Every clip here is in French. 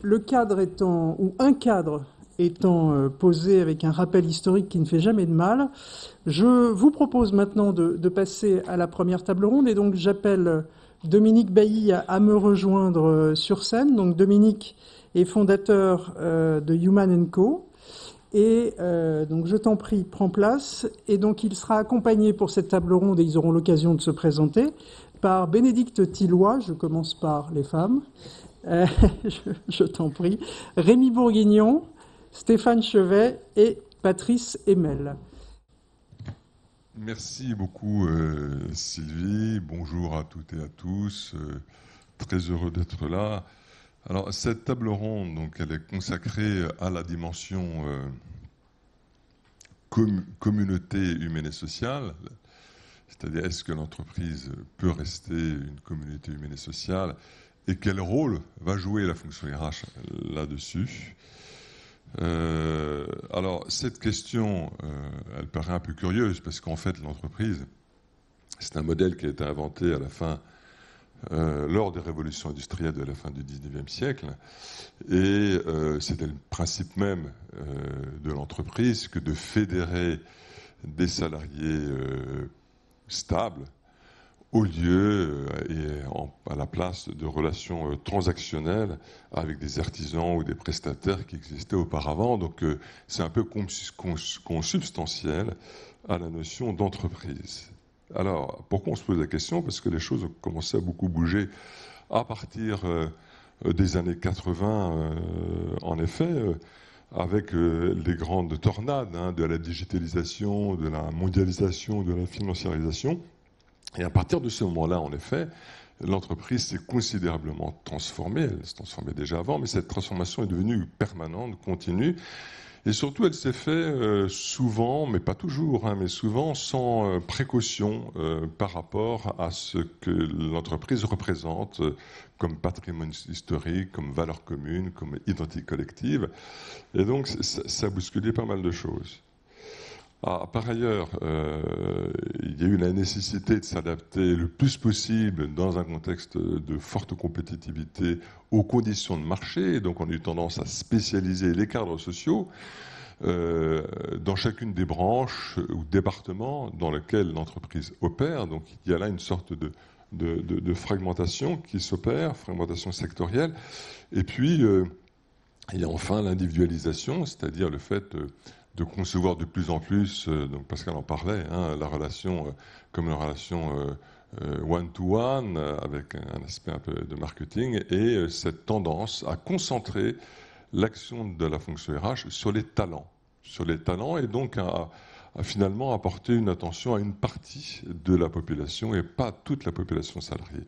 le cadre étant, ou un cadre étant posé avec un rappel historique qui ne fait jamais de mal, je vous propose maintenant de passer à la première table ronde, et donc j'appelle Dominique Bailly à me rejoindre sur scène. Donc Dominique est fondateur de Human & Co. Et donc je t'en prie, prends place. Et donc il sera accompagné pour cette table ronde, et ils auront l'occasion de se présenter, par Bénédicte Tilloy, je commence par les femmes, euh, je t'en prie, Rémi Bourguignon, Stéphane Chevet et Patrice Emel. Merci beaucoup Sylvie, bonjour à toutes et à tous, très heureux d'être là. Alors cette table ronde, donc, elle est consacrée à la dimension communauté humaine et sociale, c'est-à-dire est-ce que l'entreprise peut rester une communauté humaine et sociale, et quel rôle va jouer la fonction RH là-dessus. Alors cette question, elle paraît un peu curieuse parce qu'en fait l'entreprise, c'est un modèle qui a été inventé à la fin, lors des révolutions industrielles de la fin du 19e siècle, et c'était le principe même de l'entreprise que de fédérer des salariés stables au lieu et à la place de relations transactionnelles avec des artisans ou des prestataires qui existaient auparavant. Donc c'est un peu consubstantiel à la notion d'entreprise. Alors pourquoi on se pose la question? Parce que les choses ont commencé à beaucoup bouger à partir des années 80, en effet, avec les grandes tornades de la digitalisation, de la mondialisation, de la financiarisation. Et à partir de ce moment-là, en effet, l'entreprise s'est considérablement transformée. Elle se transformait déjà avant, mais cette transformation est devenue permanente, continue. Et surtout, elle s'est faite souvent, mais pas toujours, mais souvent sans précaution par rapport à ce que l'entreprise représente comme patrimoine historique, comme valeur commune, comme identité collective. Et donc, ça a bousculé pas mal de choses. Par ailleurs, il y a eu la nécessité de s'adapter le plus possible dans un contexte de forte compétitivité aux conditions de marché. Donc on a eu tendance à spécialiser les cadres sociaux dans chacune des branches ou départements dans lesquels l'entreprise opère. Donc il y a là une sorte de fragmentation qui s'opère, fragmentation sectorielle. Et puis il y a enfin l'individualisation, c'est-à-dire le fait de concevoir de plus en plus, donc Pascal en parlait, la relation comme une relation one-to-one, avec un aspect un peu de marketing, et cette tendance à concentrer l'action de la fonction RH sur les talents, et donc à finalement apporter une attention à une partie de la population et pas toute la population salariée.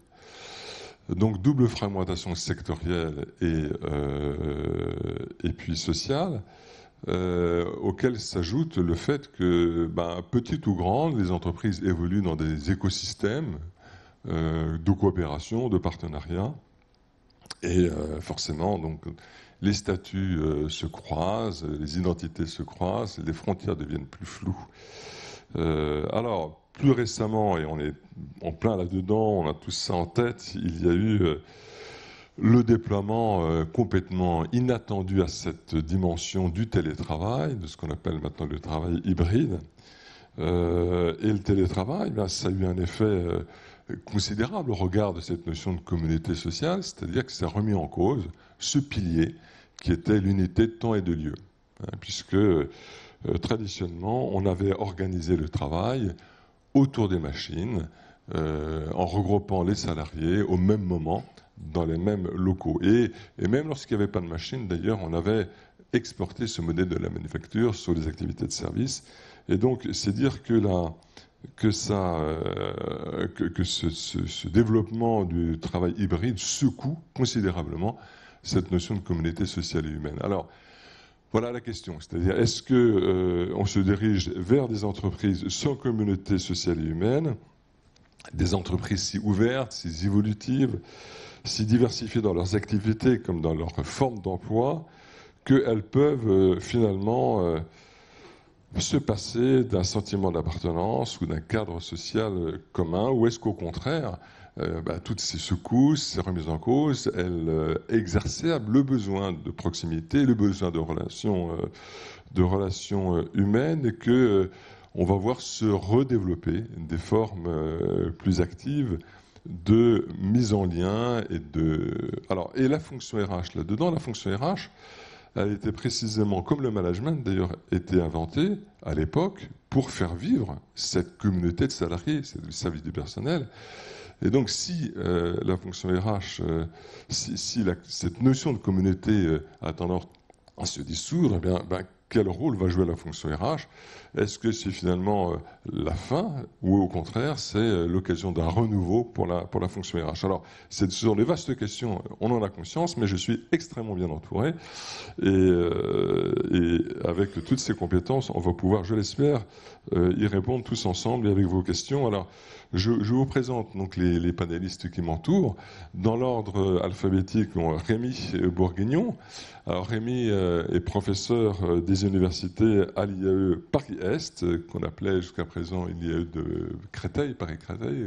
Donc double fragmentation sectorielle et puis sociale, auquel s'ajoute le fait que, petites ou grandes, les entreprises évoluent dans des écosystèmes de coopération, de partenariat, et forcément, donc, les statuts se croisent, les identités se croisent, les frontières deviennent plus floues. Alors, plus récemment, et on est en plein là-dedans, on a tout ça en tête, il y a eu le déploiement complètement inattendu à cette dimension du télétravail, de ce qu'on appelle maintenant le travail hybride. Et le télétravail, ça a eu un effet considérable au regard de cette notion de communauté sociale, c'est-à-dire que ça a remis en cause ce pilier qui était l'unité de temps et de lieu. Puisque traditionnellement, on avait organisé le travail autour des machines, en regroupant les salariés au même moment, dans les mêmes locaux. Et même lorsqu'il n'y avait pas de machine, d'ailleurs, on avait exporté ce modèle de la manufacture sur les activités de service. Et donc, c'est dire que ce développement du travail hybride secoue considérablement cette notion de communauté sociale et humaine. Alors, voilà la question, c'est-à-dire est-ce qu'on se dirige vers des entreprises sans communauté sociale et humaine, des entreprises si ouvertes, si évolutives, si diversifiées dans leurs activités comme dans leur forme d'emploi, qu'elles peuvent finalement se passer d'un sentiment d'appartenance ou d'un cadre social commun, ou est-ce qu'au contraire, toutes ces secousses, ces remises en cause, elles exacerbent le besoin de proximité, le besoin de relations humaines, et que on va voir se redévelopper des formes plus actives de mise en lien et la fonction RH là-dedans. La fonction RH, elle était précisément, comme le management d'ailleurs, été inventée à l'époque pour faire vivre cette communauté de salariés, c'est le service du personnel. Et donc, si la fonction RH, cette notion de communauté a tendance à se dissoudre, eh bien, quel rôle va jouer la fonction RH? Est-ce que c'est finalement la fin, ou au contraire, c'est l'occasion d'un renouveau pour la fonction RH? Alors, ce sont des vastes questions, on en a conscience, mais je suis extrêmement bien entouré. Et avec toutes ces compétences, on va pouvoir, je l'espère, y répondre tous ensemble et avec vos questions. Alors, je vous présente donc les panélistes qui m'entourent. Dans l'ordre alphabétique, Rémi Bourguignon. Alors, Rémi est professeur des universités à l'IAE Paris-Est, qu'on appelait jusqu'à présent l'IAE de Créteil, Paris-Créteil,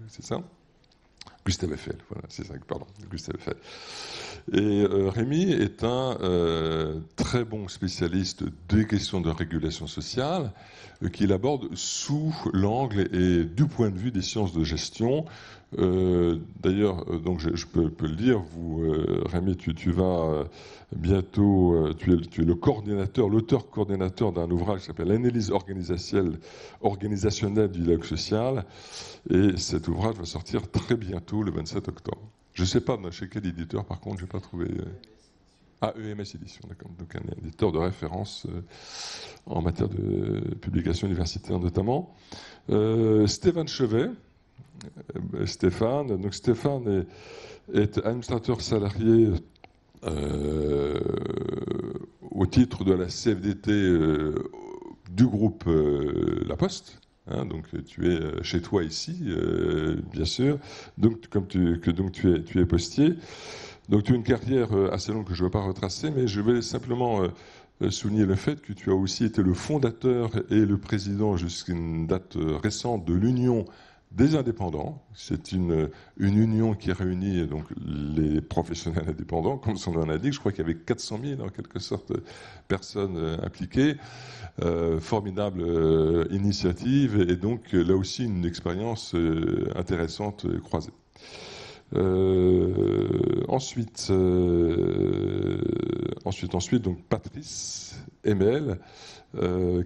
c'est ça? Gustave Eiffel, voilà, c'est ça, pardon, Gustave Eiffel. Et Rémi est un très bon spécialiste des questions de régulation sociale qu'il aborde sous l'angle et du point de vue des sciences de gestion. D'ailleurs, donc je peux le dire, vous, Rémi, tu vas bientôt, tu es le coordinateur, l'auteur coordinateur d'un ouvrage qui s'appelle L'analyse organisationnelle du dialogue social, et cet ouvrage va sortir très bientôt, le 27 octobre. Je ne sais pas chez quel éditeur, par contre, je n'ai pas trouvé. EMS Édition, d'accord. Donc un éditeur de référence en matière de publication universitaire notamment. Stéphane Chevet. Stéphane est administrateur salarié au titre de la CFDT du groupe La Poste. Hein, donc tu es chez toi ici, bien sûr. Donc tu es postier. Donc tu as une carrière assez longue que je ne vais pas retracer, mais je vais simplement souligner le fait que tu as aussi été le fondateur et le président jusqu'à une date récente de l'Union des indépendants. C'est une union qui réunit donc les professionnels indépendants, comme son nom l'indique. Je crois qu'il y avait 400 000 en quelque sorte personnes impliquées. Formidable initiative, et donc là aussi une expérience intéressante croisée. Ensuite, donc Patrice Emel,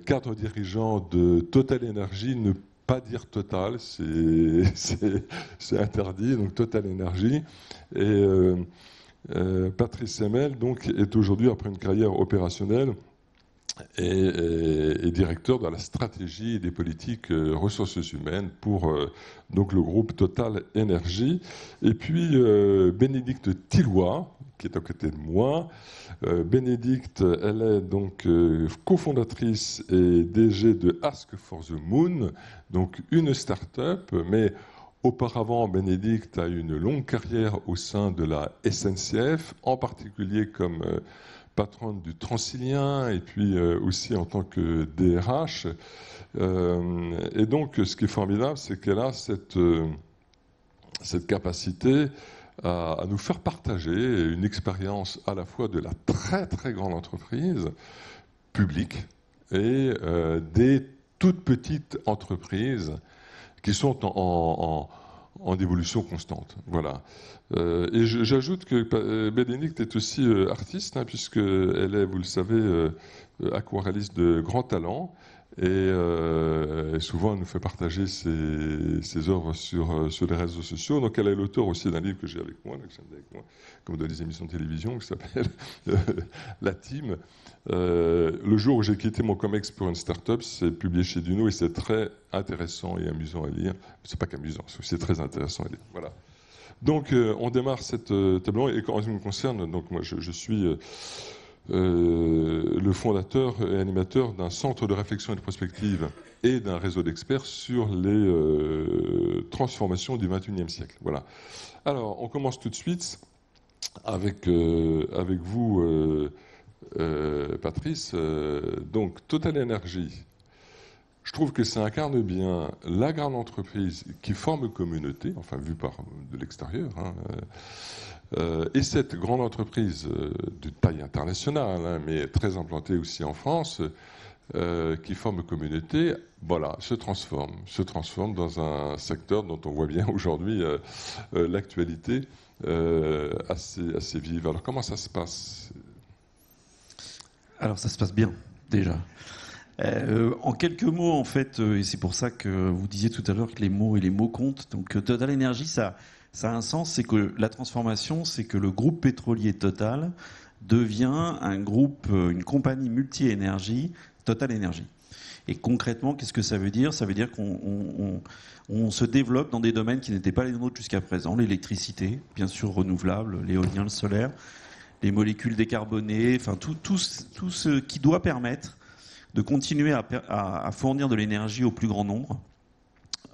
cadre dirigeant de Total Energy, ne pas dire Total, c'est interdit, donc Total Energy. Et Patrice Emel donc, est aujourd'hui, après une carrière opérationnelle, et directeur de la stratégie et des politiques ressources humaines pour donc le groupe Total Énergie. Et puis Bénédicte Tilloy, qui est à côté de moi. Bénédicte, elle est donc cofondatrice et DG de Ask for the Moon, donc une start-up, mais auparavant, Bénédicte a une longue carrière au sein de la SNCF, en particulier comme patronne du Transilien, et puis aussi en tant que DRH. Et donc, ce qui est formidable, c'est qu'elle a cette capacité à nous faire partager une expérience à la fois de la très très grande entreprise publique et des toutes petites entreprises qui sont en évolution constante. Voilà. Et j'ajoute que Bénédicte est aussi artiste, hein, puisqu'elle est, vous le savez, aquarelliste de grand talent. Et souvent, elle nous fait partager ses œuvres sur les réseaux sociaux. Donc, elle est l'auteur aussi d'un livre que j'ai avec moi, comme dans les émissions de télévision, qui s'appelle La Team. Le jour où j'ai quitté mon COMEX pour une start-up, c'est publié chez Duno, et c'est très intéressant et amusant à lire. C'est pas qu'amusant, c'est aussi très intéressant à lire. Voilà. Donc, on démarre cette table ronde, et en ce qui me concerne, donc moi, je suis le fondateur et animateur d'un centre de réflexion et de prospective et d'un réseau d'experts sur les transformations du XXIe siècle. Voilà. Alors, on commence tout de suite avec vous, Patrice. Donc, Total Energy. je trouve que ça incarne bien la grande entreprise qui forme communauté, enfin vue de l'extérieur, hein, et cette grande entreprise de taille internationale, hein, mais très implantée aussi en France, qui forme communauté, voilà, se transforme dans un secteur dont on voit bien aujourd'hui l'actualité assez vive. Alors comment ça se passe? Alors ça se passe bien, déjà. En quelques mots, en fait, et c'est pour ça que vous disiez tout à l'heure que les mots comptent. Donc Total Energy, ça a un sens, c'est que la transformation, c'est que le groupe pétrolier Total devient un groupe, une compagnie multi-énergie, Total Energy. Et concrètement, qu'est-ce que ça veut dire? Ça veut dire qu'on se développe dans des domaines qui n'étaient pas les nôtres jusqu'à présent. L'électricité, bien sûr renouvelable, l'éolien, le solaire, les molécules décarbonées, enfin tout ce qui doit permettre de continuer à fournir de l'énergie au plus grand nombre.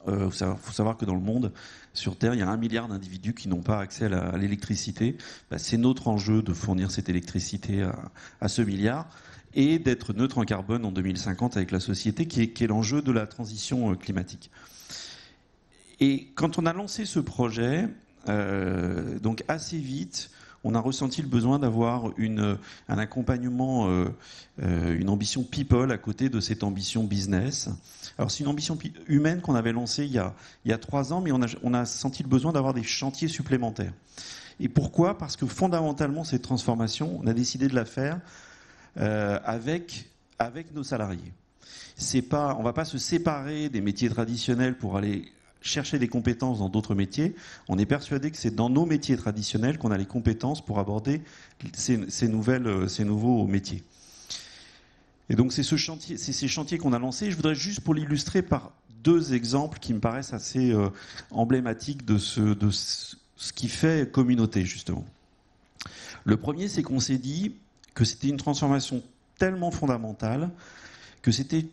Il faut savoir que dans le monde, sur Terre, il y a 1 milliard d'individus qui n'ont pas accès à l'électricité. C'est notre enjeu de fournir cette électricité à ce milliard et d'être neutre en carbone en 2050 avec la société, qui est l'enjeu de la transition climatique. Et quand on a lancé ce projet, donc assez vite, on a ressenti le besoin d'avoir un accompagnement, une ambition people à côté de cette ambition business. Alors c'est une ambition humaine qu'on avait lancée il y a 3 ans, mais on a senti le besoin d'avoir des chantiers supplémentaires. Et pourquoi? Parce que fondamentalement, cette transformation, on a décidé de la faire avec nos salariés. On ne va pas se séparer des métiers traditionnels pour aller chercher des compétences dans d'autres métiers. On est persuadé que c'est dans nos métiers traditionnels qu'on a les compétences pour aborder ces nouveaux métiers. Et donc c'est ces chantiers qu'on a lancés. Je voudrais juste pour l'illustrer par 2 exemples qui me paraissent assez emblématiques de ce qui fait communauté, justement. Le premier, c'est qu'on s'est dit que c'était une transformation tellement fondamentale que c'était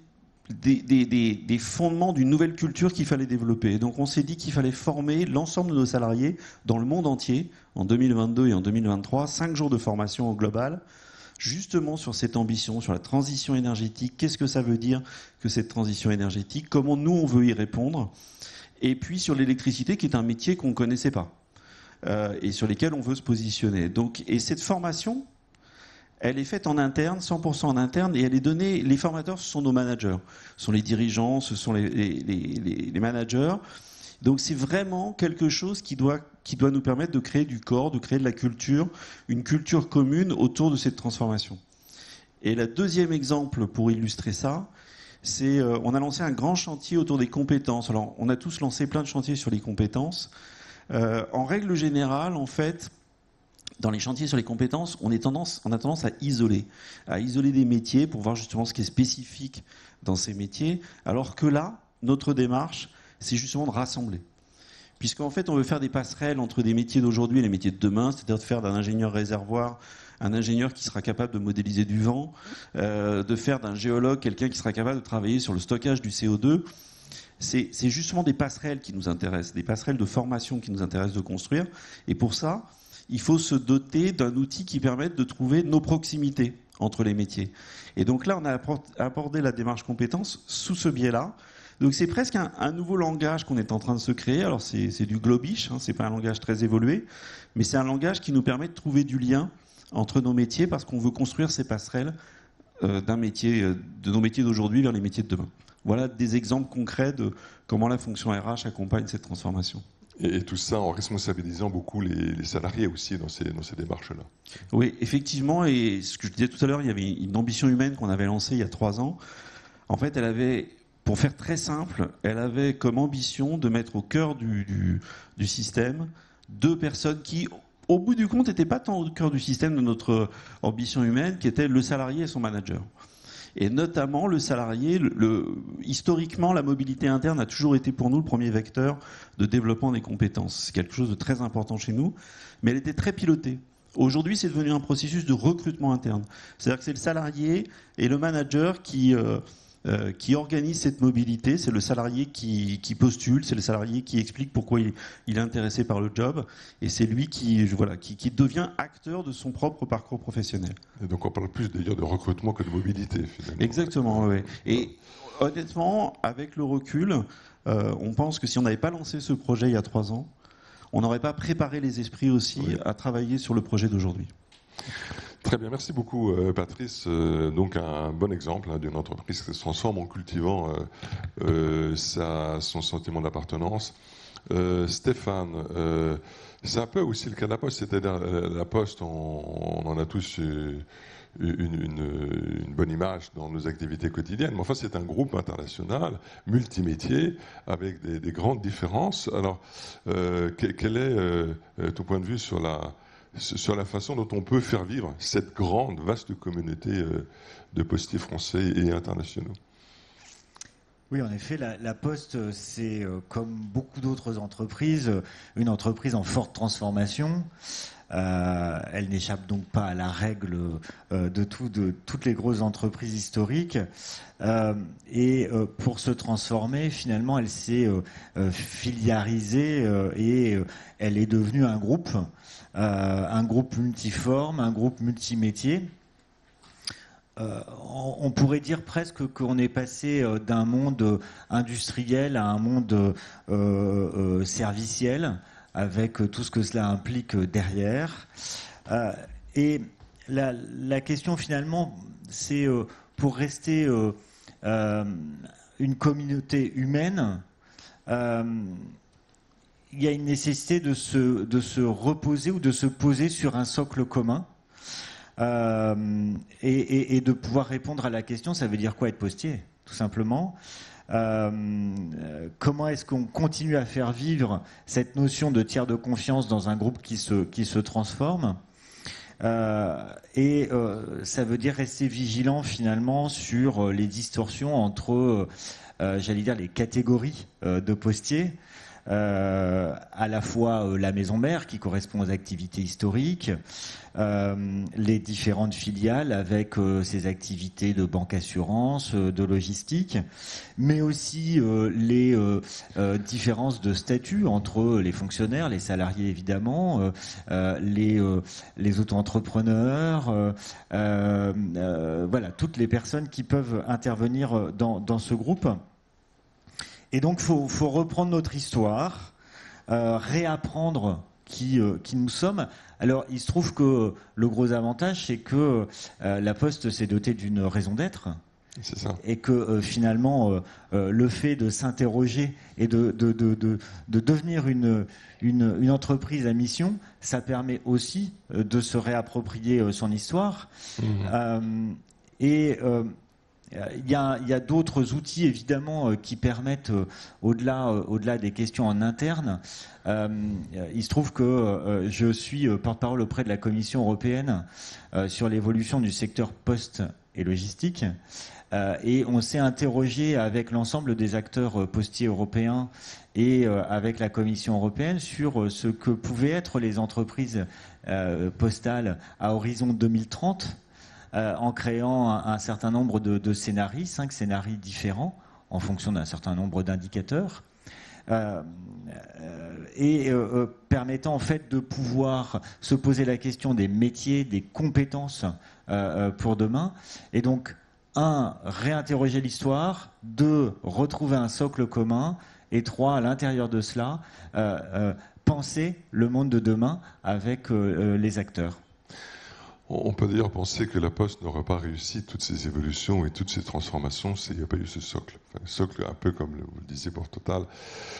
des fondements d'une nouvelle culture qu'il fallait développer. Et donc on s'est dit qu'il fallait former l'ensemble de nos salariés dans le monde entier, en 2022 et en 2023, 5 jours de formation au global, justement sur cette ambition, sur la transition énergétique. Qu'est-ce que ça veut dire que cette transition énergétique? Comment nous, on veut y répondre? Et puis sur l'électricité, qui est un métier qu'on ne connaissait pas et sur lesquels on veut se positionner. Et cette formation, elle est faite en interne, 100% en interne, et elle est donnée. Les formateurs, ce sont nos managers, ce sont les dirigeants, ce sont les managers. Donc c'est vraiment quelque chose qui doit nous permettre de créer du corps, de créer de la culture, une culture commune autour de cette transformation. Et le deuxième exemple pour illustrer ça, c'est on a lancé un grand chantier autour des compétences. Alors on a tous lancé plein de chantiers sur les compétences. En règle générale, en fait, dans les chantiers sur les compétences, on a tendance à isoler des métiers pour voir justement ce qui est spécifique dans ces métiers, alors que là, notre démarche, c'est justement de rassembler. Puisqu'en fait, on veut faire des passerelles entre des métiers d'aujourd'hui et les métiers de demain, c'est-à-dire de faire d'un ingénieur réservoir un ingénieur qui sera capable de modéliser du vent, de faire d'un géologue quelqu'un qui sera capable de travailler sur le stockage du CO2. C'est justement des passerelles qui nous intéressent, des passerelles de formation qui nous intéressent de construire. Et pour ça, il faut se doter d'un outil qui permette de trouver nos proximités entre les métiers. Et donc là, on a abordé la démarche compétences sous ce biais-là. Donc c'est presque un nouveau langage qu'on est en train de se créer. Alors c'est du globish, hein, c'est pas un langage très évolué, mais c'est un langage qui nous permet de trouver du lien entre nos métiers parce qu'on veut construire ces passerelles de nos métiers d'aujourd'hui vers les métiers de demain. Voilà des exemples concrets de comment la fonction RH accompagne cette transformation. Et tout ça en responsabilisant beaucoup les salariés aussi dans ces démarches-là. Oui, effectivement, et ce que je disais tout à l'heure, il y avait une ambition humaine qu'on avait lancée il y a 3 ans. En fait, elle avait, pour faire très simple, elle avait comme ambition de mettre au cœur du système 2 personnes qui, au bout du compte, n'étaient pas tant au cœur du système de notre ambition humaine, qui étaient le salarié et son manager. Et notamment le salarié, historiquement, la mobilité interne a toujours été pour nous le premier vecteur de développement des compétences. C'est quelque chose de très important chez nous, mais elle était très pilotée. Aujourd'hui, c'est devenu un processus de recrutement interne. C'est-à-dire que c'est le salarié et le manager qui organise cette mobilité. C'est le salarié qui postule, c'est le salarié qui explique pourquoi il est intéressé par le job, et c'est lui qui devient acteur de son propre parcours professionnel. Et donc on parle plus d'ailleurs de recrutement que de mobilité, finalement. Exactement, oui. Et Honnêtement, avec le recul, on pense que si on n'avait pas lancé ce projet il y a 3 ans, on n'aurait pas préparé les esprits aussi à travailler sur le projet d'aujourd'hui. Très bien, merci beaucoup Patrice. Donc un bon exemple d'une entreprise qui se transforme en cultivant son sentiment d'appartenance. Stéphane, c'est un peu aussi le cas de la Poste, c'est-à-dire la Poste, on en a tous une bonne image dans nos activités quotidiennes, mais enfin c'est un groupe international, multimétier, avec des grandes différences. Alors, quel est ton point de vue sur la façon dont on peut faire vivre cette grande, vaste communauté de postiers français et internationaux? Oui, en effet, la Poste, c'est comme beaucoup d'autres entreprises, une entreprise en forte transformation. Elle n'échappe donc pas à la règle de toutes les grosses entreprises historiques. Et pour se transformer, finalement, elle s'est filiarisée et elle est devenue un groupe multiforme, un groupe multimétier. On pourrait dire presque qu'on est passé d'un monde industriel à un monde serviciel, avec tout ce que cela implique derrière. Et la question finalement, c'est pour rester une communauté humaine, il y a une nécessité de se reposer ou de se poser sur un socle commun. Et de pouvoir répondre à la question, ça veut dire quoi être postier, tout simplement. Comment est-ce qu'on continue à faire vivre cette notion de tiers de confiance dans un groupe qui se transforme, et ça veut dire rester vigilant finalement sur les distorsions entre, j'allais dire, les catégories de postiers. À la fois la maison mère qui correspond aux activités historiques, les différentes filiales avec ses activités de banque assurance, de logistique, mais aussi les différences de statut entre les fonctionnaires, les salariés évidemment, les auto-entrepreneurs, voilà, toutes les personnes qui peuvent intervenir dans ce groupe. Et donc, faut reprendre notre histoire, réapprendre qui nous sommes. Alors, il se trouve que le gros avantage, c'est que la Poste s'est dotée d'une raison d'être. C'est ça. Et que finalement, le fait de s'interroger et de devenir une entreprise à mission, ça permet aussi de se réapproprier son histoire. Mmh. Il y a d'autres outils évidemment qui permettent, au-delà des questions en interne, il se trouve que je suis porte-parole auprès de la Commission européenne sur l'évolution du secteur poste et logistique, et on s'est interrogé avec l'ensemble des acteurs postiers européens et avec la Commission européenne sur ce que pouvaient être les entreprises postales à horizon 2030. En créant un certain nombre de scénarios, 5 scénarios différents, en fonction d'un certain nombre d'indicateurs, et permettant en fait de pouvoir se poser la question des métiers, des compétences pour demain, et donc, 1, réinterroger l'histoire, 2, retrouver un socle commun, et 3, à l'intérieur de cela, penser le monde de demain avec les acteurs. On peut d'ailleurs penser que la Poste n'aurait pas réussi toutes ces évolutions et toutes ces transformations s'il n'y a pas eu ce socle. Enfin, le socle, un peu comme vous le disiez pour Total,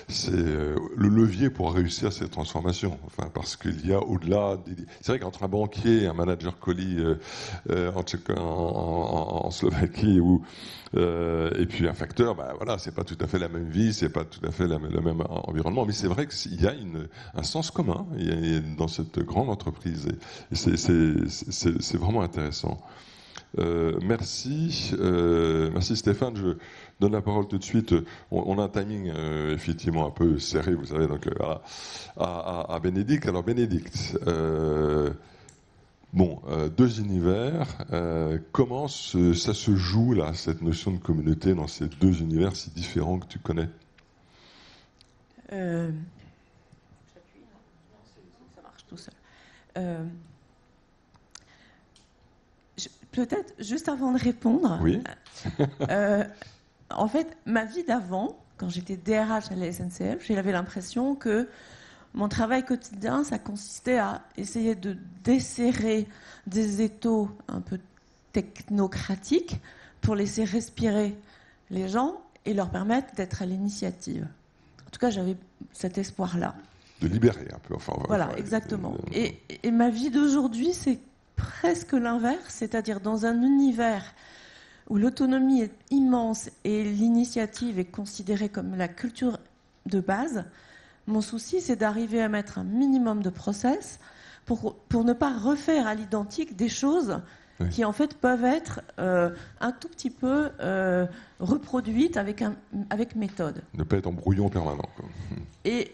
c'est le levier pour réussir ces transformations. Enfin, parce qu'il y a au-delà... C'est vrai qu'entre un banquier et un manager colis en Slovaquie et puis un facteur, voilà, c'est pas tout à fait la même vie, c'est pas tout à fait le même environnement, mais c'est vrai qu'il y a un sens commun dans cette grande entreprise. Et c'est vraiment intéressant. Merci Stéphane. Je donne la parole tout de suite. On a un timing effectivement un peu serré, vous savez, donc voilà, à Bénédicte. Alors Bénédicte, deux univers. Comment ça se joue là, cette notion de communauté dans ces deux univers si différents que tu connais? Ça marche tout seul. Peut-être juste avant de répondre. Oui. en fait, ma vie d'avant, quand j'étais DRH à la SNCF, j'avais l'impression que mon travail quotidien, ça consistait à essayer de desserrer des étaux un peu technocratiques pour laisser respirer les gens et leur permettre d'être à l'initiative. En tout cas, j'avais cet espoir-là. De libérer un peu. Enfin, voilà, exactement. Et ma vie d'aujourd'hui, c'est presque l'inverse, c'est-à-dire dans un univers où l'autonomie est immense et l'initiative est considérée comme la culture de base. Mon souci, c'est d'arriver à mettre un minimum de process pour ne pas refaire à l'identique des choses qui, en fait, peuvent être un tout petit peu reproduites avec méthode. Ne pas être en brouillon permanent, quoi. Et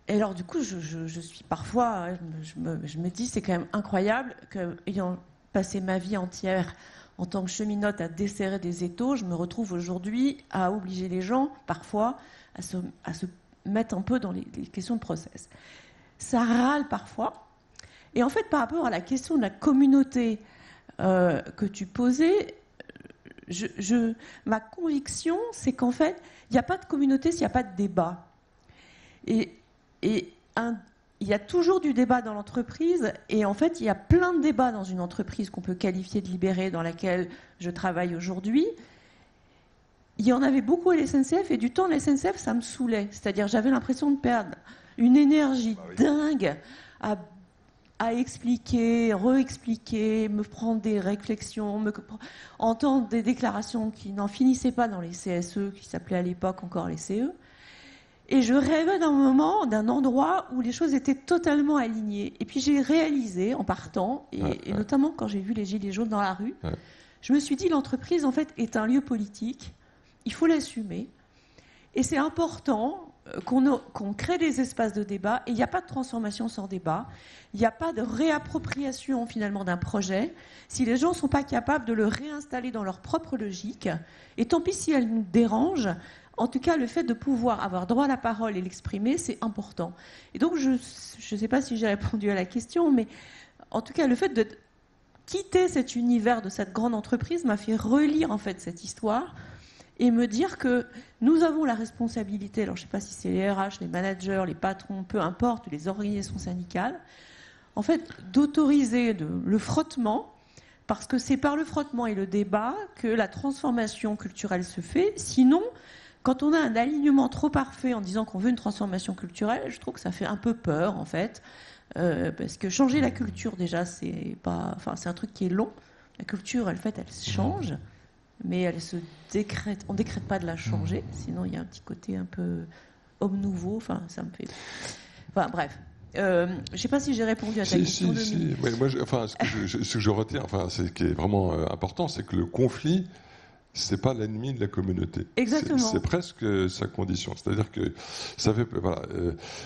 alors, du coup, je suis parfois, je me dis, c'est quand même incroyable qu'ayant passé ma vie entière en tant que cheminote à desserrer des étaux, je me retrouve aujourd'hui à obliger les gens, parfois, à se mettre un peu dans les questions de process. Ça râle parfois. Et en fait, par rapport à la question de la communauté que tu posais, ma conviction, c'est qu'en fait, il n'y a pas de communauté s'il n'y a pas de débat. Et il y a toujours du débat dans l'entreprise, et en fait, il y a plein de débats dans une entreprise qu'on peut qualifier de libérée, dans laquelle je travaille aujourd'hui. Il y en avait beaucoup à la SNCF, et du temps, la SNCF, ça me saoulait. C'est-à-dire, j'avais l'impression de perdre une énergie dingue à expliquer, réexpliquer, me prendre des réflexions, entendre des déclarations qui n'en finissaient pas dans les CSE, qui s'appelaient à l'époque encore les CE. Et je rêvais d'un moment, d'un endroit où les choses étaient totalement alignées. Et puis j'ai réalisé, en partant, et notamment quand j'ai vu les gilets jaunes dans la rue, je me suis dit, l'entreprise, en fait, est un lieu politique. Il faut l'assumer. Et c'est important qu'on crée des espaces de débat. Et il n'y a pas de transformation sans débat. Il n'y a pas de réappropriation, finalement, d'un projet si les gens ne sont pas capables de le réinstaller dans leur propre logique. Et tant pis si elle nous dérange. En tout cas, le fait de pouvoir avoir droit à la parole et l'exprimer, c'est important. Et donc, je ne sais pas si j'ai répondu à la question, mais en tout cas, le fait de quitter cet univers de cette grande entreprise m'a fait relire en fait cette histoire et me dire que nous avons la responsabilité, alors je ne sais pas si c'est les RH, les managers, les patrons, peu importe, les organisations syndicales, en fait, d'autoriser le frottement, parce que c'est par le frottement et le débat que la transformation culturelle se fait. Sinon, quand on a un alignement trop parfait en disant qu'on veut une transformation culturelle, je trouve que ça fait un peu peur, en fait. Parce que changer la culture, déjà, c'est un truc qui est long. La culture, elle change, mais elle se décrète. On ne décrète pas de la changer, sinon il y a un petit côté un peu homme nouveau. Enfin, ça me fait... Enfin, bref. Je ne sais pas si j'ai répondu à ta question. Si. Ouais, moi, ce que je retiens, ce qui est vraiment important, c'est que le conflit, c'est pas l'ennemi de la communauté. Exactement. C'est presque sa condition. C'est-à-dire que ça fait voilà.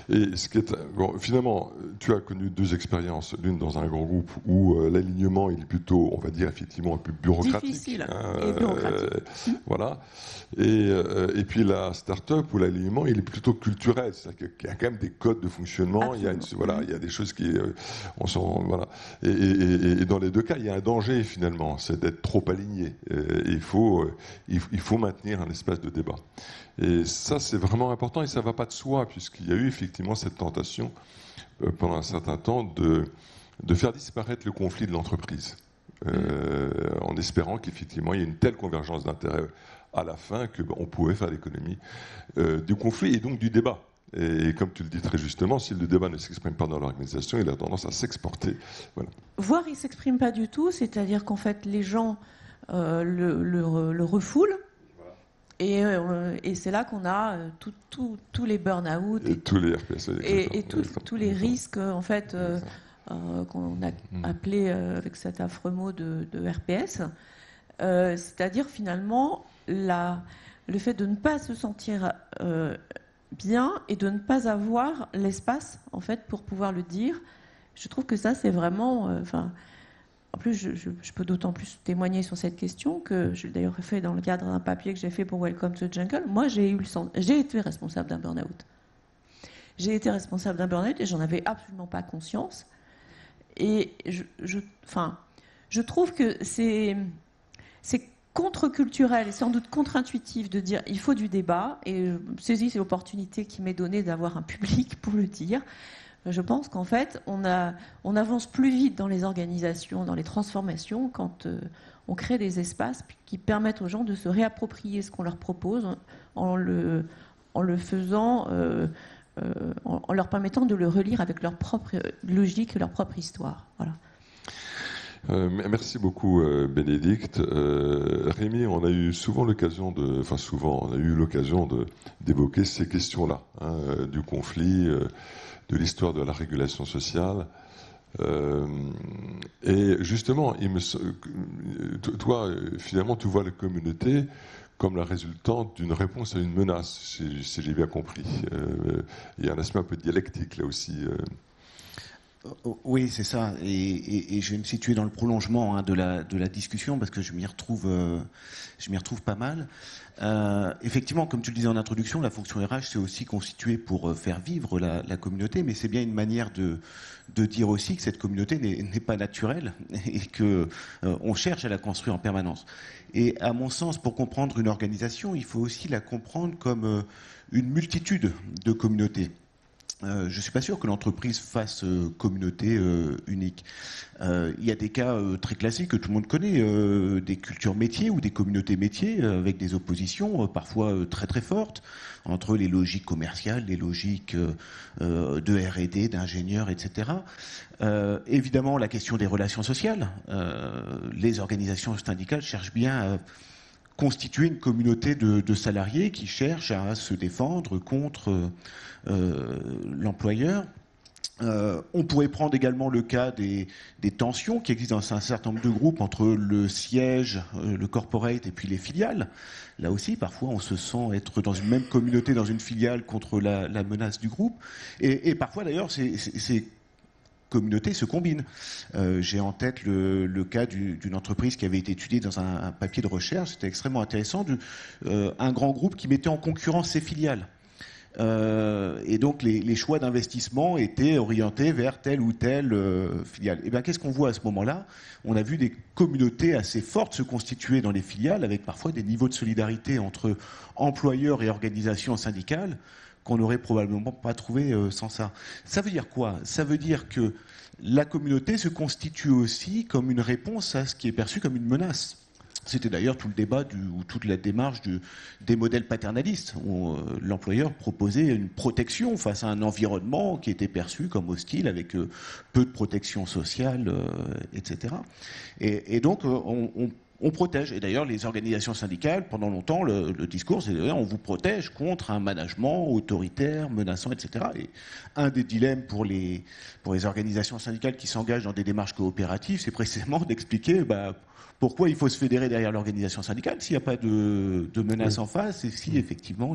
Et ce qui est finalement, tu as connu deux expériences, l'une dans un grand groupe où l'alignement il est plutôt, on va dire effectivement un peu bureaucratique. Difficile et bureaucratique. Voilà. Et puis la start-up où l'alignement il est plutôt culturel. C'est-à-dire qu'il y a quand même des codes de fonctionnement. Absolument. Il y a des choses qui, on s'en voilà. Et dans les deux cas, il y a un danger finalement, c'est d'être trop aligné. Il faut maintenir un espace de débat. Et ça, c'est vraiment important et ça ne va pas de soi, puisqu'il y a eu effectivement cette tentation pendant un certain temps de faire disparaître le conflit de l'entreprise, en espérant qu'effectivement il y ait une telle convergence d'intérêts à la fin qu'on pouvait faire l'économie du conflit et donc du débat. Et comme tu le dis très justement, si le débat ne s'exprime pas dans l'organisation, il a tendance à s'exporter. Voilà. Voire il ne s'exprime pas du tout, c'est-à-dire qu'en fait les gens le refoule. Voilà. Et c'est là qu'on a tous les burn-out et tous les RPS et tous les risques en fait qu'on a appelé avec cet affreux mot de RPS. C'est-à-dire finalement le fait de ne pas se sentir bien et de ne pas avoir l'espace en fait pour pouvoir le dire. Je trouve que ça c'est vraiment en plus, je peux d'autant plus témoigner sur cette question que je l'ai d'ailleurs fait dans le cadre d'un papier que j'ai fait pour Welcome to the Jungle. Moi, j'ai été responsable d'un burn-out. J'ai été responsable d'un burn-out et j'en avais absolument pas conscience. Et je trouve que c'est contre-culturel et sans doute contre-intuitif de dire il faut du débat, et je saisis cette opportunité qui m'est donnée d'avoir un public pour le dire. Je pense qu'en fait, on avance plus vite dans les organisations, dans les transformations, quand on crée des espaces qui permettent aux gens de se réapproprier ce qu'on leur propose en le faisant, en leur permettant de le relire avec leur propre logique et leur propre histoire. Voilà. Merci beaucoup, Bénédicte. Rémi, on a eu souvent l'occasion d'évoquer ces questions-là, du conflit, de l'histoire de la régulation sociale. Et justement, toi, finalement, tu vois la communauté comme la résultante d'une réponse à une menace, si j'ai bien compris. Il y a un aspect un peu dialectique là aussi. Oui, c'est ça. Et je vais me situer dans le prolongement de la discussion parce que je m'y retrouve pas mal. Effectivement, comme tu le disais en introduction, la fonction RH c'est aussi constituée pour faire vivre la communauté, mais c'est bien une manière de dire aussi que cette communauté n'est pas naturelle et que on cherche à la construire en permanence. Et à mon sens, pour comprendre une organisation, il faut aussi la comprendre comme une multitude de communautés. Je ne suis pas sûr que l'entreprise fasse communauté unique. Il y a des cas très classiques que tout le monde connaît, des cultures métiers ou des communautés métiers avec des oppositions parfois très très fortes entre les logiques commerciales, les logiques de R&D, d'ingénieurs, etc. Évidemment, la question des relations sociales. Les organisations syndicales cherchent bien à constituer une communauté de salariés qui cherchent à se défendre contre l'employeur. On pourrait prendre également le cas des tensions qui existent dans un certain nombre de groupes entre le siège, le corporate et puis les filiales. Là aussi, parfois, on se sent être dans une même communauté, dans une filiale contre la menace du groupe. Et parfois, d'ailleurs, ces communautés se combinent. J'ai en tête le cas d'une entreprise qui avait été étudiée dans un papier de recherche. C'était extrêmement intéressant. Un grand groupe qui mettait en concurrence ses filiales. Et donc les choix d'investissement étaient orientés vers telle ou telle filiale. Et bien qu'est-ce qu'on voit à ce moment-là? On a vu des communautés assez fortes se constituer dans les filiales, avec parfois des niveaux de solidarité entre employeurs et organisations syndicales qu'on n'aurait probablement pas trouvé sans ça. Ça veut dire quoi? Ça veut dire que la communauté se constitue aussi comme une réponse à ce qui est perçu comme une menace. C'était d'ailleurs tout le débat ou toute la démarche des modèles paternalistes, où l'employeur proposait une protection face à un environnement qui était perçu comme hostile, avec peu de protection sociale, etc. Et donc, on protège. Et d'ailleurs, les organisations syndicales, pendant longtemps, le discours, c'est on vous protège contre un management autoritaire, menaçant, etc. Et un des dilemmes pour les organisations syndicales qui s'engagent dans des démarches coopératives, c'est précisément d'expliquer pourquoi il faut se fédérer derrière l'organisation syndicale s'il n'y a pas de menace en face et si effectivement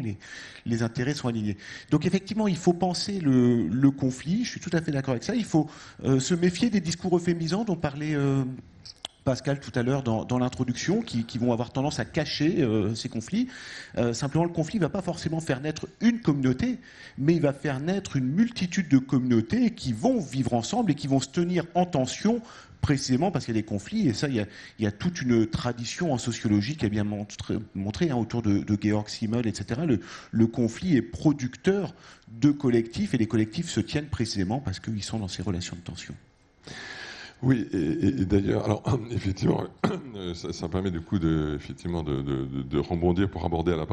les intérêts sont alignés. Donc effectivement, il faut penser le conflit, je suis tout à fait d'accord avec ça, il faut se méfier des discours euphémisants dont parlait Pascal tout à l'heure dans l'introduction, qui vont avoir tendance à cacher ces conflits. Simplement, le conflit ne va pas forcément faire naître une communauté, mais il va faire naître une multitude de communautés qui vont vivre ensemble et qui vont se tenir en tension, précisément parce qu'il y a des conflits. Et ça, il y a toute une tradition en sociologie qui a bien montré autour de Georg Simmel, etc. Le conflit est producteur de collectifs, et les collectifs se tiennent précisément parce qu'ils sont dans ces relations de tension. Oui, et d'ailleurs, alors effectivement, ça permet du coup de rebondir pour aborder à la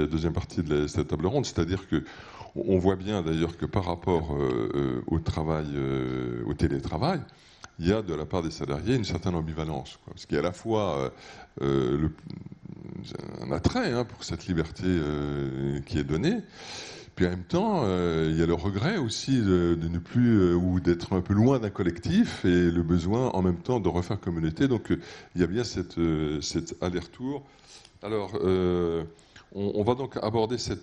deuxième partie de cette table ronde, c'est-à-dire que on voit bien d'ailleurs que par rapport au télétravail, il y a de la part des salariés une certaine ambivalence, parce qu'il y a à la fois un attrait pour cette liberté qui est donnée. Puis en même temps, il y a le regret aussi de ne plus ou d'être un peu loin d'un collectif et le besoin en même temps de refaire communauté. Donc il y a bien cet aller-retour. Alors on va donc aborder ce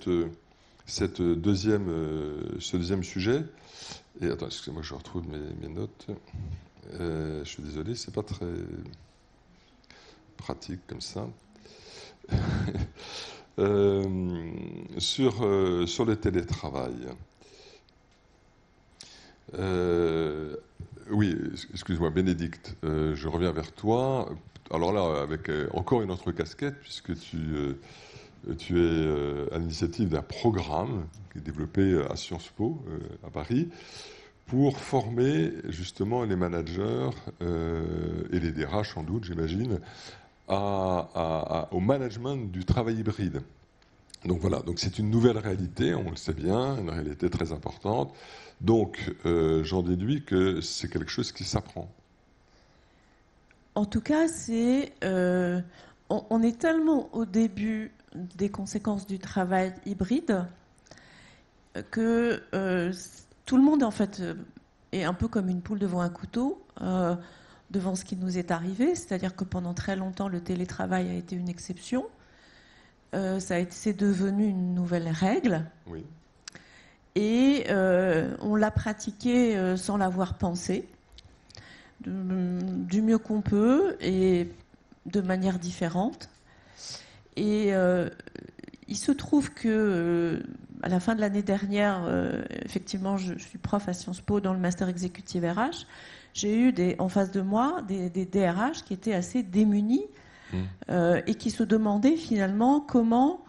deuxième sujet. Et attends, excusez-moi, je retrouve mes notes. Je suis désolé, c'est pas très pratique comme ça. Sur le télétravail. Oui, excuse-moi, Bénédicte, je reviens vers toi. alors là, avec encore une autre casquette, puisque tu es à l'initiative d'un programme qui est développé à Sciences Po, à Paris, pour former justement les managers et les DRH, sans doute, j'imagine, au management du travail hybride. Donc voilà, donc c'est une nouvelle réalité, on le sait bien, une réalité très importante. Donc j'en déduis que c'est quelque chose qui s'apprend. En tout cas, on est tellement au début des conséquences du travail hybride que tout le monde, en fait, est un peu comme une poule devant un couteau, devant ce qui nous est arrivé. C'est-à-dire que pendant très longtemps, le télétravail a été une exception. C'est devenu une nouvelle règle. Oui. Et on l'a pratiqué sans l'avoir pensé, du mieux qu'on peut et de manière différente. Et il se trouve que à la fin de l'année dernière, effectivement, je suis prof à Sciences Po dans le master exécutif RH. J'ai eu en face de moi des DRH qui étaient assez démunis et qui se demandaient finalement comment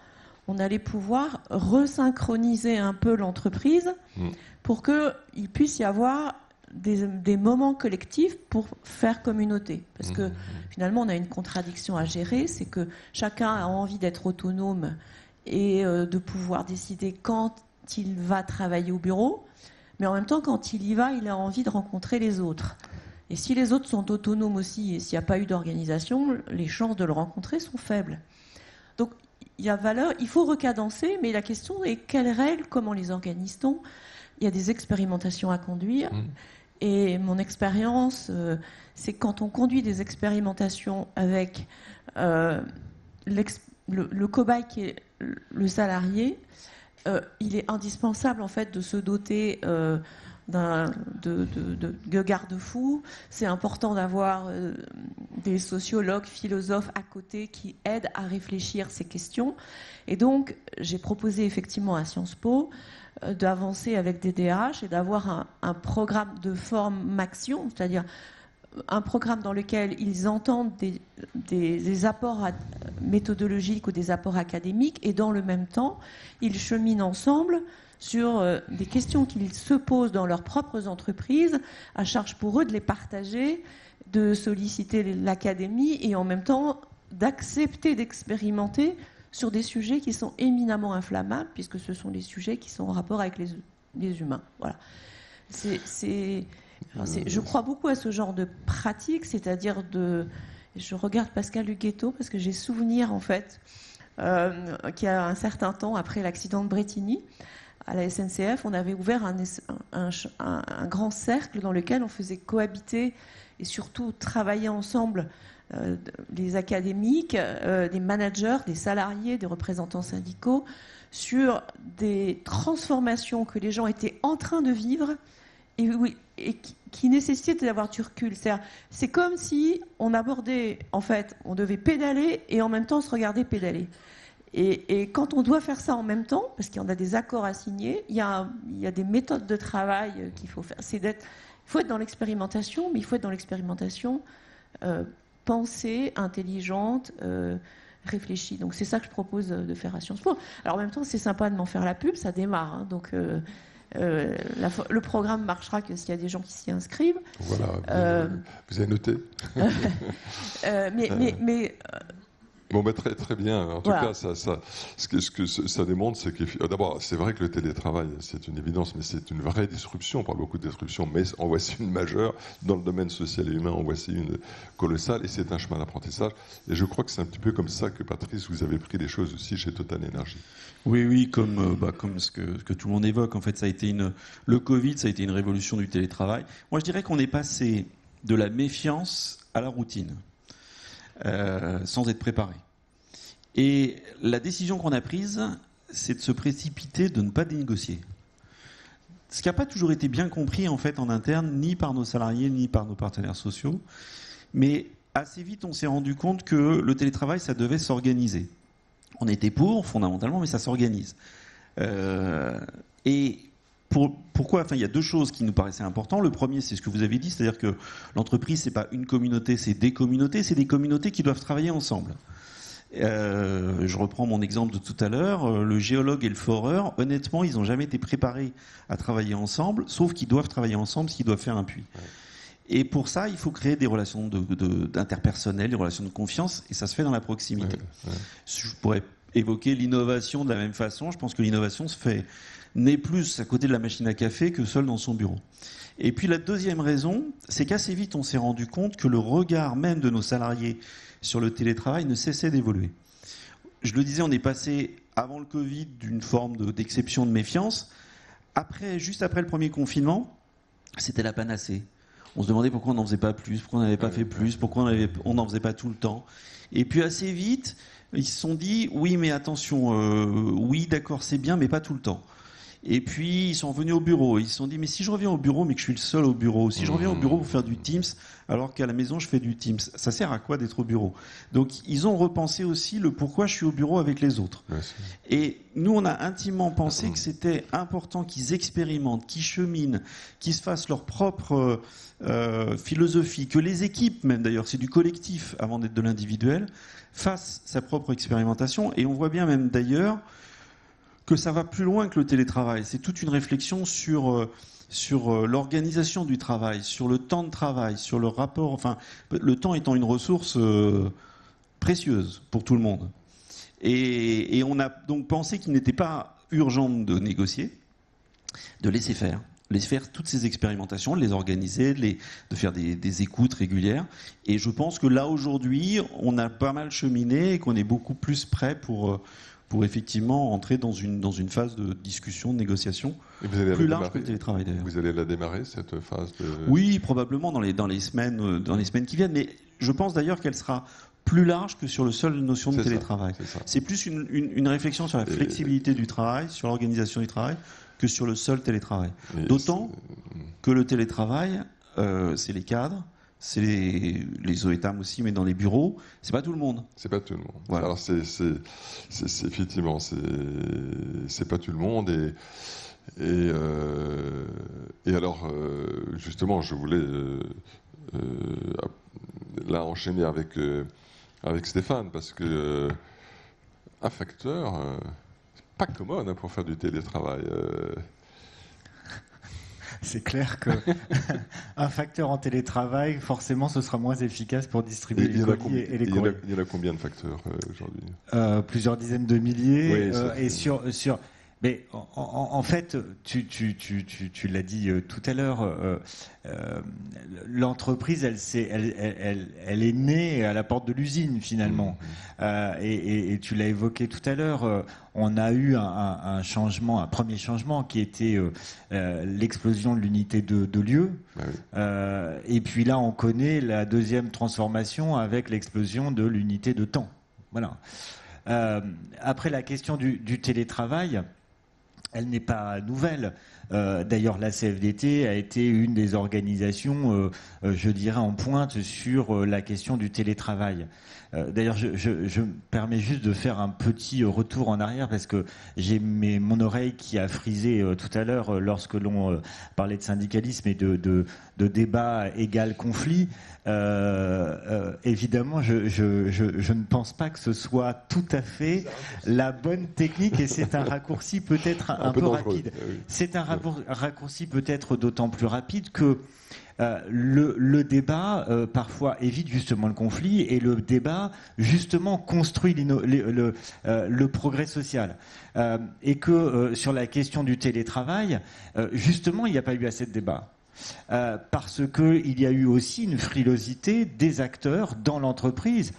on allait pouvoir resynchroniser un peu l'entreprise pour qu'il puisse y avoir des moments collectifs pour faire communauté. Parce que finalement, on a une contradiction à gérer, c'est que chacun a envie d'être autonome et de pouvoir décider quand il va travailler au bureau, mais en même temps, quand il y va, il a envie de rencontrer les autres. Et si les autres sont autonomes aussi, et s'il n'y a pas eu d'organisation, les chances de le rencontrer sont faibles. Donc, il faut recadencer, mais la question est quelles règles, comment les organise-t-on ? Il y a des expérimentations à conduire. Et mon expérience, c'est quand on conduit des expérimentations avec le cobaye qui est le salarié, il est indispensable en fait de se doter de garde-fous. C'est important d'avoir des sociologues, philosophes à côté qui aident à réfléchir ces questions. Et donc, j'ai proposé effectivement à Sciences Po d'avancer avec des DRH et d'avoir un programme de formation, c'est-à-dire un programme dans lequel ils entendent des apports méthodologiques ou des apports académiques et dans le même temps, ils cheminent ensemble sur des questions qu'ils se posent dans leurs propres entreprises, à charge pour eux de les partager, de solliciter l'académie et en même temps d'accepter d'expérimenter sur des sujets qui sont éminemment inflammables, puisque ce sont des sujets qui sont en rapport avec les humains. Voilà. Je crois beaucoup à ce genre de pratique, c'est-à-dire je regarde Pascal Huguetto parce que j'ai souvenir en fait qu'il y a un certain temps après l'accident de Bretigny à la SNCF, on avait ouvert un grand cercle dans lequel on faisait cohabiter et surtout travailler ensemble les académiques, des managers, des salariés, des représentants syndicaux sur des transformations que les gens étaient en train de vivre et qui nécessitaient d'avoir du recul. C'est comme si on abordait, en fait, on devait pédaler et en même temps se regarder pédaler. Et quand on doit faire ça en même temps, parce qu'il y en a des accords à signer, il y a des méthodes de travail qu'il faut faire. Il faut être dans l'expérimentation, mais il faut être dans l'expérimentation pensée, intelligente, réfléchie. Donc c'est ça que je propose de faire à Sciences Po. Alors en même temps, c'est sympa de m'en faire la pub, ça démarre. Hein, donc le programme marchera que s'il y a des gens qui s'y inscrivent. Voilà, vous avez noté. Bon, bah, très, très bien. En tout cas, ce que ça démontre, c'est que d'abord, c'est vrai que le télétravail, c'est une évidence, mais c'est une vraie disruption. On parle beaucoup de disruption, mais en voici une majeure. Dans le domaine social et humain, en voici une colossale, et c'est un chemin d'apprentissage. Et je crois que c'est un petit peu comme ça que, Patrice, vous avez pris les choses aussi chez Total Energy. Oui, comme ce que tout le monde évoque. En fait, le Covid, ça a été une révolution du télétravail. Moi, je dirais qu'on est passé de la méfiance à la routine. Sans être préparé. Et la décision qu'on a prise, c'est de se précipiter, de ne pas négocier. Ce qui n'a pas toujours été bien compris en fait en interne, ni par nos salariés, ni par nos partenaires sociaux. Mais assez vite, on s'est rendu compte que le télétravail, ça devait s'organiser. On était pour, fondamentalement, mais ça s'organise. Et pourquoi, enfin, il y a deux choses qui nous paraissaient importantes. Le premier, c'est ce que vous avez dit, c'est-à-dire que l'entreprise, c'est pas une communauté, c'est des communautés qui doivent travailler ensemble. Je reprends mon exemple de tout à l'heure. Le géologue et le foreur, honnêtement, ils n'ont jamais été préparés à travailler ensemble, sauf qu'ils doivent travailler ensemble s'ils doivent faire un puits. Ouais. Et pour ça, il faut créer des relations interpersonnelles, des relations de confiance, et ça se fait dans la proximité. Ouais. Je pourrais évoquer l'innovation de la même façon. Je pense que l'innovation naît plus à côté de la machine à café que seul dans son bureau. Et puis la deuxième raison, c'est qu'assez vite, on s'est rendu compte que le regard même de nos salariés sur le télétravail ne cessait d'évoluer. Je le disais, on est passé, avant le Covid, d'une forme d'exception de méfiance. Juste après le premier confinement, c'était la panacée. On se demandait pourquoi on n'en faisait pas plus, pourquoi on n'avait pas fait plus, pourquoi on n'en faisait pas tout le temps. Et puis assez vite, ils se sont dit, oui, mais attention, oui, d'accord, c'est bien, mais pas tout le temps. Et puis, ils sont revenus au bureau. Ils se sont dit, mais si je reviens au bureau, mais que je suis le seul au bureau, si je reviens au bureau pour faire du Teams, alors qu'à la maison, je fais du Teams, ça sert à quoi d'être au bureau? Donc, ils ont repensé aussi le pourquoi je suis au bureau avec les autres. Merci. Et nous, on a intimement pensé que c'était important qu'ils expérimentent, qu'ils cheminent, qu'ils se fassent leur propre philosophie, que les équipes, même d'ailleurs, c'est du collectif avant d'être de l'individuel, fassent sa propre expérimentation. Et on voit bien même d'ailleurs que ça va plus loin que le télétravail. C'est toute une réflexion sur l'organisation du travail, sur le temps de travail, sur le rapport, enfin, le temps étant une ressource précieuse pour tout le monde. Et on a donc pensé qu'il n'était pas urgent de négocier, de laisser faire toutes ces expérimentations, de les organiser, de faire des écoutes régulières. Et je pense que là, aujourd'hui, on a pas mal cheminé et qu'on est beaucoup plus prêt pour effectivement entrer dans une phase de discussion, de négociation, plus large que le télétravail d'ailleurs. Vous allez la démarrer, cette phase de... Oui, probablement dans les semaines qui viennent, mais je pense d'ailleurs qu'elle sera plus large que sur la seule notion de télétravail. C'est plus une réflexion sur la flexibilité du travail, sur l'organisation du travail, que sur le seul télétravail. D'autant que le télétravail, c'est les cadres, c'est les OETAM aussi, mais dans les bureaux, c'est pas tout le monde. C'est pas tout le monde. Voilà. Alors c'est effectivement, c'est pas tout le monde et alors justement, je voulais là enchaîner avec Stéphane parce que un facteur, c'est pas commode pour faire du télétravail. C'est clair qu'un facteur en télétravail, forcément, ce sera moins efficace pour distribuer les colis et les courriers. Il y en a combien de facteurs aujourd'hui? Plusieurs dizaines de milliers. Oui, et mais en fait, tu l'as dit tout à l'heure, l'entreprise, elle est née à la porte de l'usine finalement. Et tu l'as évoqué tout à l'heure, on a eu un premier changement qui était l'explosion de l'unité de lieu. Et puis là, on connaît la deuxième transformation avec l'explosion de l'unité de temps. Voilà. Après, la question du télétravail, elle n'est pas nouvelle. D'ailleurs, la CFDT a été une des organisations, je dirais, en pointe sur la question du télétravail. D'ailleurs, je me permets juste de faire un petit retour en arrière parce que j'ai mon oreille qui a frisé tout à l'heure lorsque l'on parlait de syndicalisme et de débat égal conflit. Évidemment, je ne pense pas que ce soit tout à fait la bonne technique et c'est un raccourci peut-être un peu rapide. Oui. C'est un raccourci peut-être d'autant plus rapide que le débat parfois évite justement le conflit et le débat justement construit le progrès social et que sur la question du télétravail justement il n'y a pas eu assez de débat. Parce qu'il y a eu aussi une frilosité des acteurs dans l'entreprise,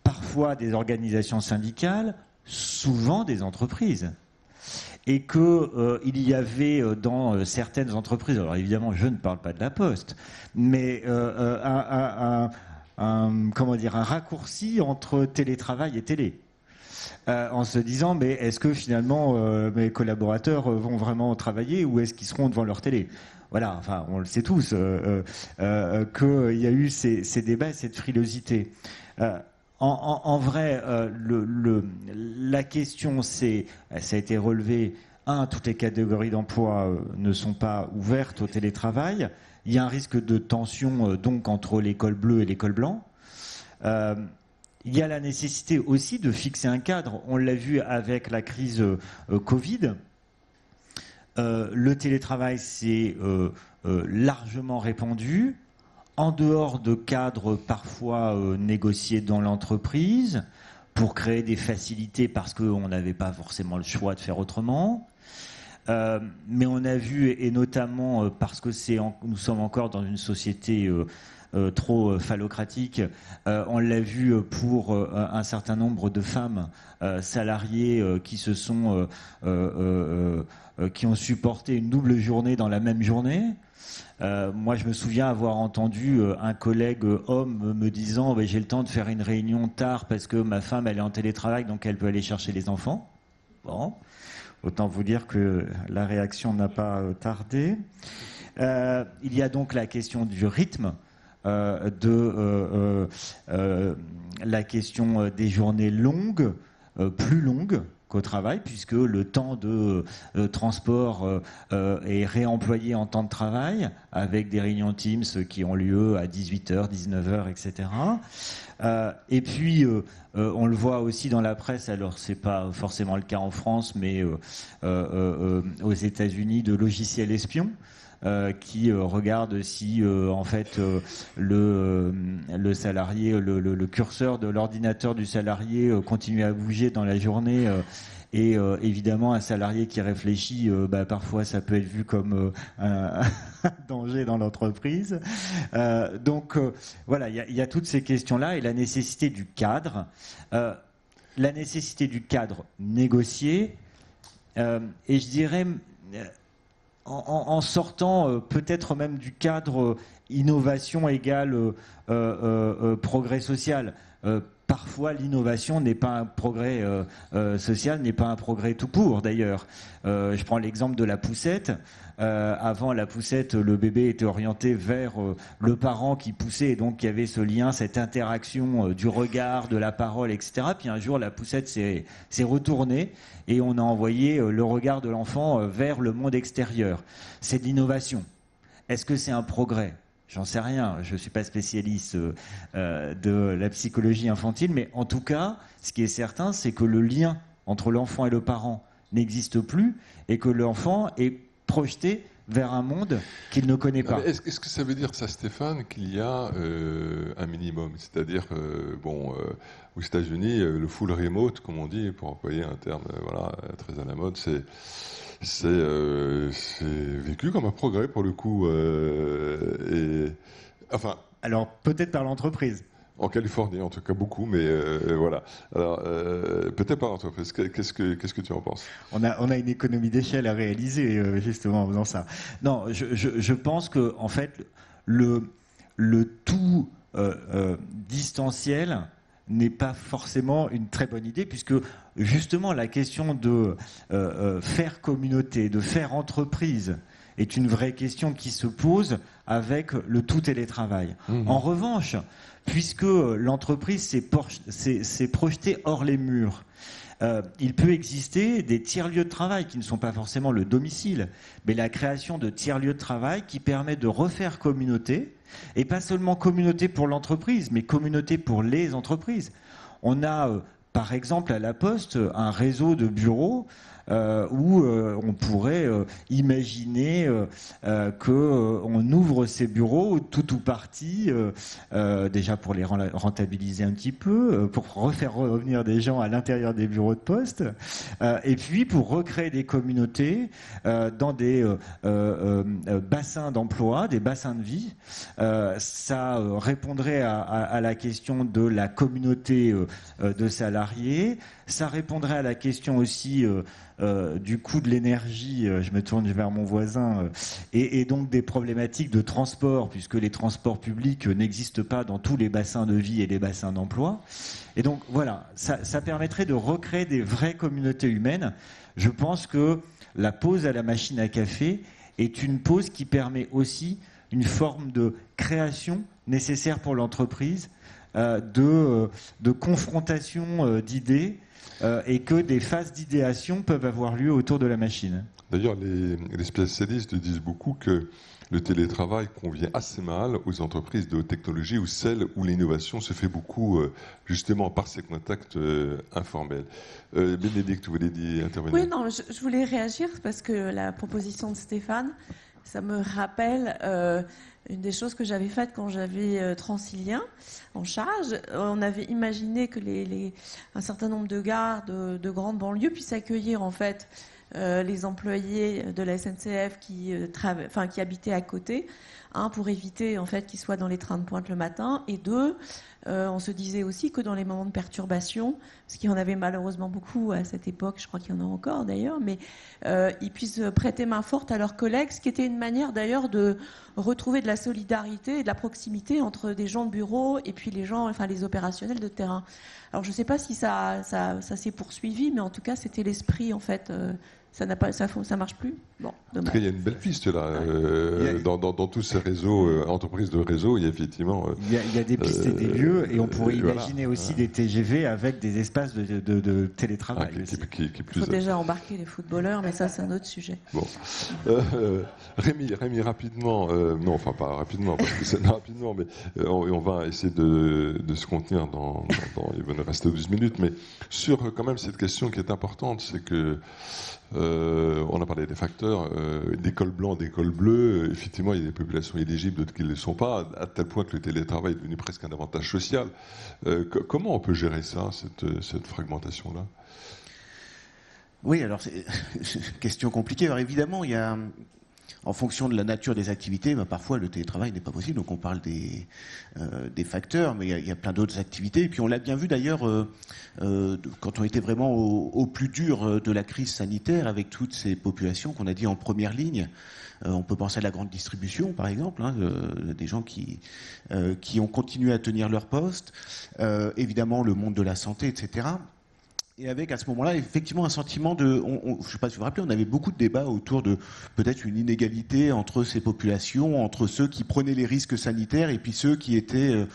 parfois des organisations syndicales, souvent des entreprises. Et qu'il y avait dans certaines entreprises, alors évidemment je ne parle pas de la Poste, mais un raccourci entre télétravail et télé. En se disant, mais est-ce que finalement mes collaborateurs vont vraiment travailler ou est-ce qu'ils seront devant leur télé? Voilà, enfin, on le sait tous, qu'il y a eu ces débats et cette frilosité. En vrai, la question, ça a été relevé, toutes les catégories d'emploi ne sont pas ouvertes au télétravail. Il y a un risque de tension donc entre l'école bleue et l'école blanc. Il y a la nécessité aussi de fixer un cadre. On l'a vu avec la crise Covid. Le télétravail s'est largement répandu, en dehors de cadres parfois négociés dans l'entreprise, pour créer des facilités parce qu'on n'avait pas forcément le choix de faire autrement. Mais on a vu, et notamment parce que nous sommes encore dans une société trop phallocratique, on l'a vu pour un certain nombre de femmes salariées qui ont supporté une double journée dans la même journée. Moi, je me souviens avoir entendu un collègue homme me disant j'ai le temps de faire une réunion tard parce que ma femme elle est en télétravail, donc elle peut aller chercher les enfants. Bon, autant vous dire que la réaction n'a pas tardé. Il y a donc la question du rythme, la question des journées longues, plus longues qu'au travail, puisque le temps de transport est réemployé en temps de travail, avec des réunions Teams qui ont lieu à 18h, 19h, etc. Et puis, on le voit aussi dans la presse, alors c'est pas forcément le cas en France, mais aux États-Unis, de logiciels espions, qui regarde si en fait le salarié, le curseur de l'ordinateur du salarié continue à bouger dans la journée. Et évidemment, un salarié qui réfléchit, parfois ça peut être vu comme un danger dans l'entreprise. Donc voilà, il y a toutes ces questions-là et la nécessité du cadre. La nécessité du cadre négocié. Et je dirais... En sortant peut-être même du cadre innovation égale progrès social. Parfois, l'innovation n'est pas un progrès social, n'est pas un progrès tout court d'ailleurs. Je prends l'exemple de la poussette. Avant la poussette, le bébé était orienté vers le parent qui poussait, et donc il y avait ce lien, cette interaction du regard, de la parole, etc. Puis un jour, la poussette s'est retournée et on a envoyé le regard de l'enfant vers le monde extérieur. C'est de l'innovation. Est-ce que c'est un progrès ? J'en sais rien, je ne suis pas spécialiste de la psychologie infantile, mais en tout cas, ce qui est certain, c'est que le lien entre l'enfant et le parent n'existe plus et que l'enfant est projeté vers un monde qu'il ne connaît pas. Est-ce que ça veut dire ça, Stéphane, qu'il y a un minimum ? C'est-à-dire, aux États-Unis, le full remote, comme on dit, pour employer un terme très à la mode, c'est vécu comme un progrès pour le coup. Alors, peut-être par l'entreprise. En Californie, en tout cas beaucoup, mais voilà. Alors, peut-être par l'entreprise. Qu'est-ce que tu en penses ? On a une économie d'échelle à réaliser, justement, en faisant ça. Non, je pense que, en fait, le tout distanciel n'est pas forcément une très bonne idée, puisque, justement, la question de faire communauté, de faire entreprise, est une vraie question qui se pose avec le tout télétravail. En revanche, puisque l'entreprise s'est projetée hors les murs, il peut exister des tiers-lieux de travail qui ne sont pas forcément le domicile, mais la création de tiers-lieux de travail qui permet de refaire communauté, et pas seulement communauté pour l'entreprise, mais communauté pour les entreprises. On a, par exemple, à La Poste, un réseau de bureaux où on pourrait imaginer qu'on ouvre ces bureaux tout ou partie, déjà pour les rentabiliser un petit peu, pour refaire revenir des gens à l'intérieur des bureaux de poste, et puis pour recréer des communautés dans des bassins d'emploi, des bassins de vie. Ça répondrait à la question de la communauté de salariés, ça répondrait à la question aussi du coût de l'énergie, je me tourne vers mon voisin, et donc des problématiques de transport, puisque les transports publics n'existent pas dans tous les bassins de vie et les bassins d'emploi. Et donc voilà, ça permettrait de recréer des vraies communautés humaines. Je pense que la pause à la machine à café est une pause qui permet aussi une forme de création nécessaire pour l'entreprise, de confrontation d'idées et que des phases d'idéation peuvent avoir lieu autour de la machine. D'ailleurs, les spécialistes disent beaucoup que le télétravail convient assez mal aux entreprises de haute technologie ou celles où l'innovation se fait beaucoup justement par ces contacts informels. Bénédicte, vous voulez intervenir? Oui, non, je voulais réagir parce que la proposition de Stéphane, ça me rappelle une des choses que j'avais faites quand j'avais Transilien en charge. On avait imaginé que un certain nombre de gares de grandes banlieues puissent accueillir en fait les employés de la SNCF qui habitaient à côté, pour éviter en fait qu'ils soient dans les trains de pointe le matin, et deux, on se disait aussi que dans les moments de perturbation, parce qu'il y en avait malheureusement beaucoup à cette époque, je crois qu'il y en a encore d'ailleurs, mais ils puissent prêter main forte à leurs collègues, ce qui était une manière d'ailleurs de retrouver de la solidarité et de la proximité entre des gens de bureau et puis les opérationnels de terrain. Alors je ne sais pas si ça s'est poursuivi, mais en tout cas c'était l'esprit en fait. Ça marche plus. Bon, dommage. Il y a une belle piste là. Dans tous ces réseaux, entreprises de réseau, il y a effectivement. Il y a des pistes et des lieux, et on pourrait imaginer aussi des TGV avec des espaces de télétravail. Il faut déjà embarquer les footballeurs, mais ça c'est un autre sujet. Bon. Rémi, rapidement. Non, enfin pas rapidement, parce que c'est rapidement, mais on va essayer de se contenir il va nous rester 12 minutes, mais sur quand même cette question qui est importante, c'est que on a parlé des facteurs, des cols blancs, des cols bleus. Effectivement, il y a des populations éligibles, d'autres qui ne le sont pas, à tel point que le télétravail est devenu presque un avantage social. Comment on peut gérer ça, cette fragmentation-là? Oui, alors c'est une question compliquée. Alors évidemment, il y a, en fonction de la nature des activités, parfois le télétravail n'est pas possible. Donc on parle des facteurs, mais il y a plein d'autres activités. Et puis on l'a bien vu d'ailleurs quand on était vraiment au plus dur de la crise sanitaire, avec toutes ces populations qu'on a dit en première ligne. On peut penser à la grande distribution, par exemple, des gens qui ont continué à tenir leur poste. Évidemment, le monde de la santé, etc. Et avec, à ce moment-là, effectivement, un sentiment de... je ne sais pas si vous vous rappelez, on avait beaucoup de débats autour de peut-être une inégalité entre ces populations, entre ceux qui prenaient les risques sanitaires et puis ceux qui étaient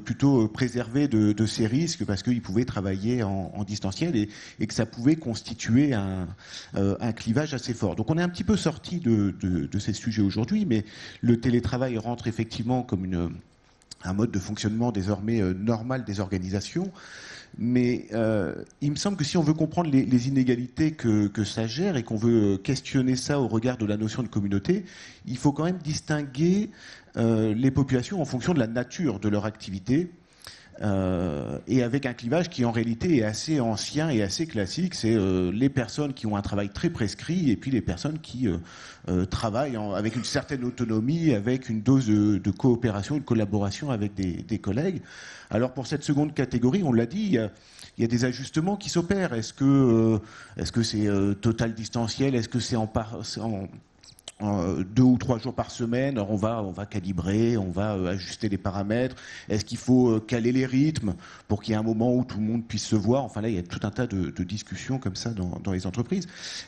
plutôt préservés de ces risques parce qu'ils pouvaient travailler en distanciel et que ça pouvait constituer un clivage assez fort. Donc on est un petit peu sorti de ces sujets aujourd'hui, mais le télétravail rentre effectivement comme un mode de fonctionnement désormais normal des organisations. Mais il me semble que si on veut comprendre les inégalités que ça gère et qu'on veut questionner ça au regard de la notion de communauté, il faut quand même distinguer les populations en fonction de la nature de leur activité. Et avec un clivage qui en réalité est assez ancien et assez classique, c'est les personnes qui ont un travail très prescrit et puis les personnes qui travaillent avec une certaine autonomie, avec une dose de coopération, de collaboration avec des collègues. Alors pour cette seconde catégorie, on l'a dit, il y a des ajustements qui s'opèrent. Est-ce que c'est total distanciel? Est-ce que c'est en 2 ou 3 jours par semaine? Alors on va calibrer, on va ajuster les paramètres. Est-ce qu'il faut caler les rythmes pour qu'il y ait un moment où tout le monde puisse se voir? Enfin là, il y a tout un tas de discussions comme ça dans les entreprises.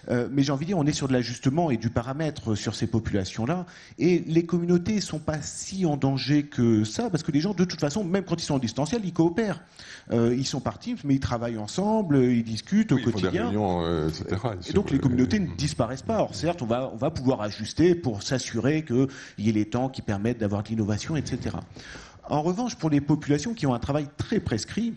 Mais j'ai envie de dire, on est sur de l'ajustement et du paramètre sur ces populations-là. Et les communautés ne sont pas si en danger que ça, parce que les gens, de toute façon, même quand ils sont en distanciel, ils coopèrent. Ils sont par Teams, mais ils travaillent ensemble, ils discutent au quotidien. Ils font des réunions, etc. Et donc les communautés ne disparaissent pas. Alors certes, on va pouvoir ajuster pour s'assurer qu'il y ait les temps qui permettent d'avoir de l'innovation, etc. En revanche, pour les populations qui ont un travail très prescrit,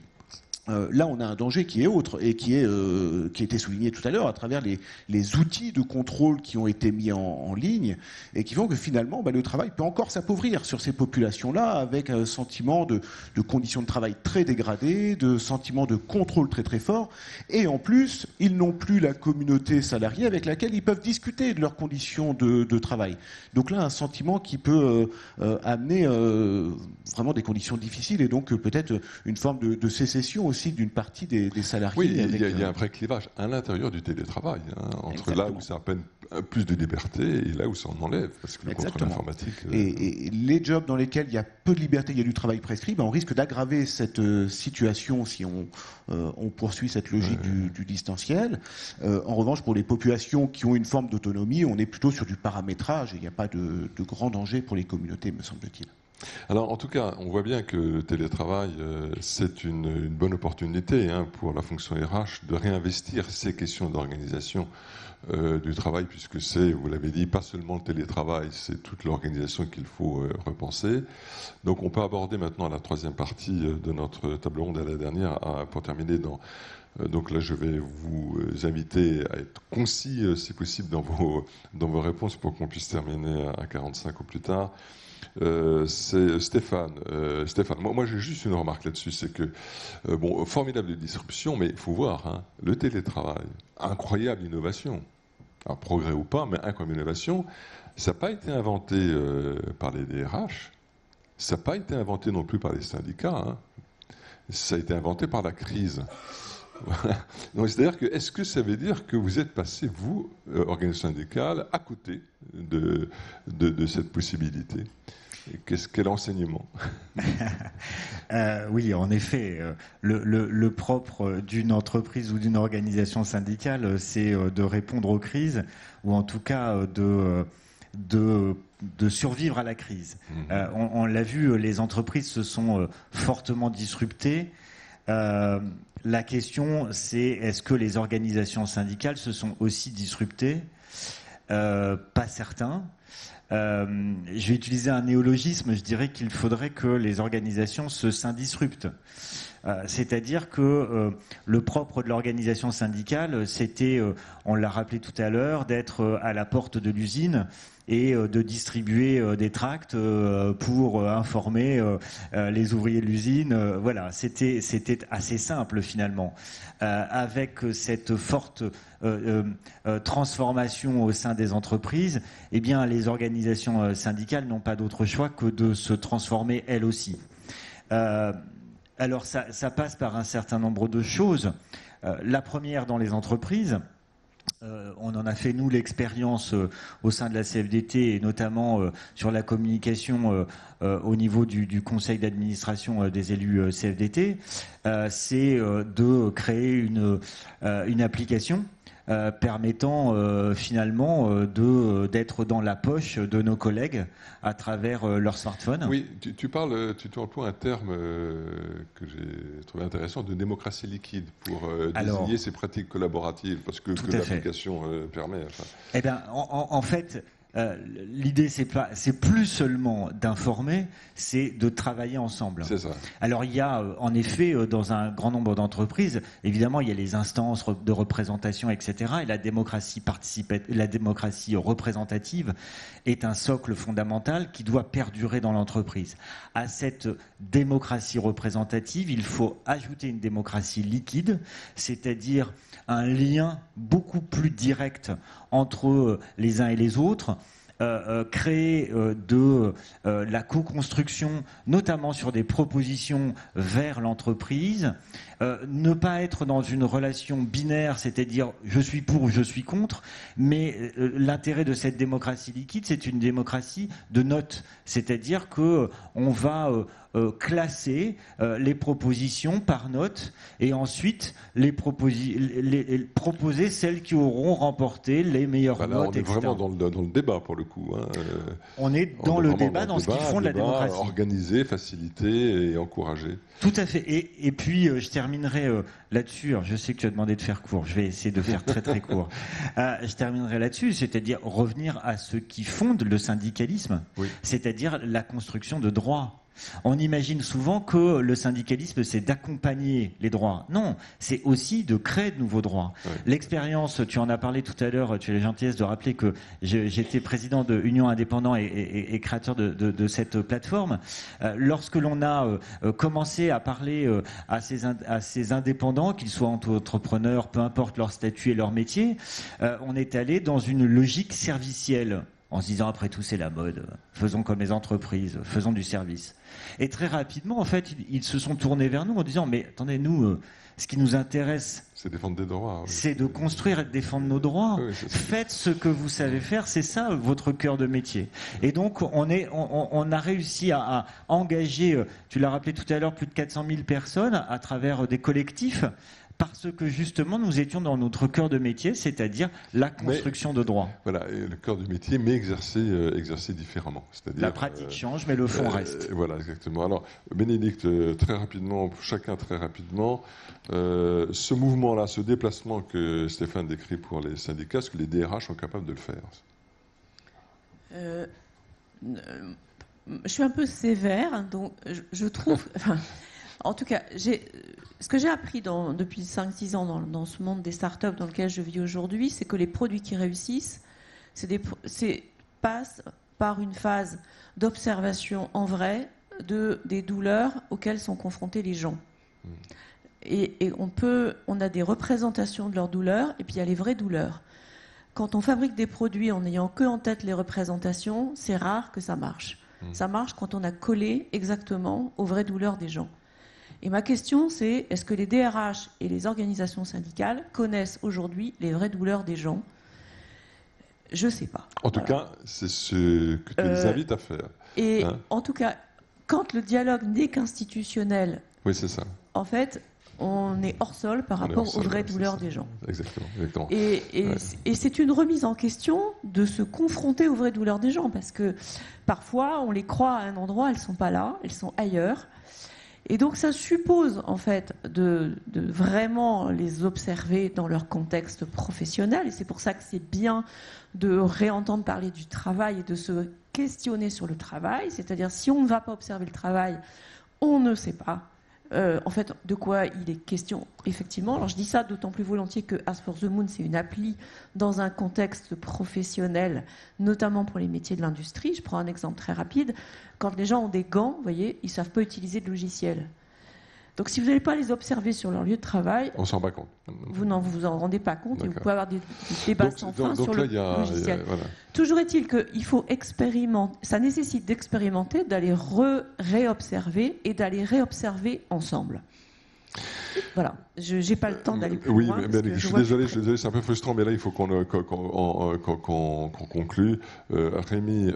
là, on a un danger qui est autre et qui a été souligné tout à l'heure à travers les outils de contrôle qui ont été mis en ligne et qui font que finalement, le travail peut encore s'appauvrir sur ces populations-là avec un sentiment de conditions de travail très dégradées, de sentiment de contrôle très très fort. Et en plus, ils n'ont plus la communauté salariée avec laquelle ils peuvent discuter de leurs conditions de travail. Donc là, un sentiment qui peut amener vraiment des conditions difficiles et donc peut-être une forme de sécession aussi d'une partie des salariés. Oui, il y a un vrai clivage à l'intérieur du télétravail, entre exactement. Là où c'est à peine plus de liberté et là où ça en enlève, parce que le contrôle informatique... Et les jobs dans lesquels il y a peu de liberté, il y a du travail prescrit, on risque d'aggraver cette situation si on poursuit cette logique du distanciel. En revanche, pour les populations qui ont une forme d'autonomie, on est plutôt sur du paramétrage et il n'y a pas de grand danger pour les communautés, me semble-t-il. Alors, en tout cas, on voit bien que le télétravail, c'est une bonne opportunité pour la fonction RH de réinvestir ces questions d'organisation du travail, puisque c'est, vous l'avez dit, pas seulement le télétravail, c'est toute l'organisation qu'il faut repenser. Donc, on peut aborder maintenant la troisième partie de notre table ronde à la dernière, pour terminer dans... Donc là, je vais vous inviter à être concis, si possible, dans vos réponses pour qu'on puisse terminer à 45 ou plus tard. C'est Stéphane. Stéphane, moi j'ai juste une remarque là-dessus, c'est que, formidable disruption, mais il faut voir, le télétravail, incroyable innovation, un progrès ou pas, mais incroyable innovation, ça n'a pas été inventé par les DRH, ça n'a pas été inventé non plus par les syndicats, ça a été inventé par la crise. Donc, c'est-à-dire que, est-ce que ça veut dire que vous êtes passé, vous, organisation syndicale, à côté de cette possibilité? Quel enseignement? Oui, en effet, le propre d'une entreprise ou d'une organisation syndicale, c'est de répondre aux crises, ou en tout cas de survivre à la crise. On l'a vu, les entreprises se sont fortement disruptées. La question, c'est est-ce que les organisations syndicales se sont aussi disruptées? Pas certain. Je vais utiliser un néologisme, je dirais qu'il faudrait que les organisations se syndisruptent. C'est-à-dire que le propre de l'organisation syndicale, c'était, on l'a rappelé tout à l'heure, d'être à la porte de l'usine et de distribuer des tracts pour informer les ouvriers de l'usine. Voilà, c'était assez simple finalement. Avec cette forte transformation au sein des entreprises, eh bien, les organisations syndicales n'ont pas d'autre choix que de se transformer elles aussi. Alors ça passe par un certain nombre de choses. La première dans les entreprises, on en a fait nous l'expérience au sein de la CFDT et notamment sur la communication au niveau du conseil d'administration des élus CFDT, c'est de créer une application permettant finalement d'être dans la poche de nos collègues à travers leur smartphone. Oui, tu emploies un terme que j'ai trouvé intéressant, de démocratie liquide, pour désigner ces pratiques collaboratives, parce que l'application permet. Enfin. Eh bien, en fait, l'idée, c'est plus seulement d'informer, c'est de travailler ensemble. C'est ça. Alors, il y a, en effet, dans un grand nombre d'entreprises, évidemment, il y a les instances de représentation, etc. Et la démocratie représentative est un socle fondamental qui doit perdurer dans l'entreprise. À cette démocratie représentative, il faut ajouter une démocratie liquide, c'est-à-dire un lien beaucoup plus direct entre les uns et les autres, créer de la co-construction, notamment sur des propositions vers l'entreprise, ne pas être dans une relation binaire, c'est-à-dire je suis pour ou je suis contre, mais l'intérêt de cette démocratie liquide, c'est une démocratie de notes, c'est-à-dire que on va classer les propositions par note et ensuite les proposer celles qui auront remporté les meilleures notes, on est etc. vraiment dans le débat pour le coup. On est dans le débat, dans ce qu'ils font de la démocratie. Organiser, faciliter et encourager. Tout à fait. Et puis, je terminerai là-dessus. Je sais que tu as demandé de faire court. Je vais essayer de faire très très court. Je terminerai là-dessus, c'est-à-dire revenir à ce qui fonde le syndicalisme, oui. C'est-à-dire la construction de droits. On imagine souvent que le syndicalisme, c'est d'accompagner les droits. Non, c'est aussi de créer de nouveaux droits. Oui. L'expérience, tu en as parlé tout à l'heure, tu as la gentillesse de rappeler que j'étais président de Union Indépendant et créateur de cette plateforme. Lorsque l'on a commencé à parler à ces indépendants, qu'ils soient entrepreneurs, peu importe leur statut et leur métier, on est allé dans une logique servicielle. En se disant, après tout, c'est la mode, faisons comme les entreprises, faisons du service. Et très rapidement, en fait, ils se sont tournés vers nous en disant, mais attendez, nous, ce qui nous intéresse, c'est défendre des droits. Oui. C'est de construire et de défendre nos droits. Oui, faites ce que vous savez faire, c'est ça votre cœur de métier. Et donc, on a réussi à engager, tu l'as rappelé tout à l'heure, plus de 400 000 personnes à travers des collectifs, parce que justement nous étions dans notre cœur de métier, c'est-à-dire la construction de droit. Voilà, et le cœur du métier, mais exercé différemment. C'est-à-dire, la pratique change, mais le fond reste. Voilà, exactement. Alors, Bénédicte, très rapidement, ce mouvement-là, ce déplacement que Stéphane décrit pour les syndicats, est-ce que les DRH sont capables de le faire ? Je suis un peu sévère, donc je trouve... En tout cas, ce que j'ai appris depuis 5-6 ans dans ce monde des startups dans lequel je vis aujourd'hui, c'est que les produits qui réussissent passent par une phase d'observation en vrai des douleurs auxquelles sont confrontés les gens. Et on a des représentations de leurs douleurs, et puis il y a les vraies douleurs. Quand on fabrique des produits en n'ayant que en tête les représentations, c'est rare que ça marche. Ça marche quand on a collé exactement aux vraies douleurs des gens. Et ma question, c'est est-ce que les DRH et les organisations syndicales connaissent aujourd'hui les vraies douleurs des gens ? Je ne sais pas. En tout cas, c'est ce que tu les invites à faire. Et en tout cas, quand le dialogue n'est qu'institutionnel, oui, c'est ça. En fait, on est hors sol par rapport aux vraies douleurs des gens. Exactement. Et c'est une remise en question de se confronter aux vraies douleurs des gens, parce que parfois, on les croit à un endroit, elles ne sont pas là, elles sont ailleurs. Et donc ça suppose en fait de vraiment les observer dans leur contexte professionnel, et c'est pour ça que c'est bien de réentendre parler du travail et de se questionner sur le travail, c'est-à-dire si on ne va pas observer le travail, on ne sait pas en fait de quoi il est question effectivement. Alors je dis ça d'autant plus volontiers que As for the Moon, c'est une appli dans un contexte professionnel, notamment pour les métiers de l'industrie. Je prends un exemple très rapide. Quand les gens ont des gants, vous voyez, ils ne savent pas utiliser de logiciel. Donc si vous n'allez pas les observer sur leur lieu de travail, on s'en rend pas compte. Vous n'en vous en rendez pas compte. Et vous pouvez avoir des débats sans fin sur le logiciel. Voilà. Toujours est-il qu'il faut expérimenter, ça nécessite d'expérimenter, d'aller réobserver et d'aller réobserver ensemble. Voilà, je n'ai pas le temps d'aller plus loin. Oui, mais je suis désolé, c'est un peu frustrant, mais là, il faut qu'on conclue. Rémi,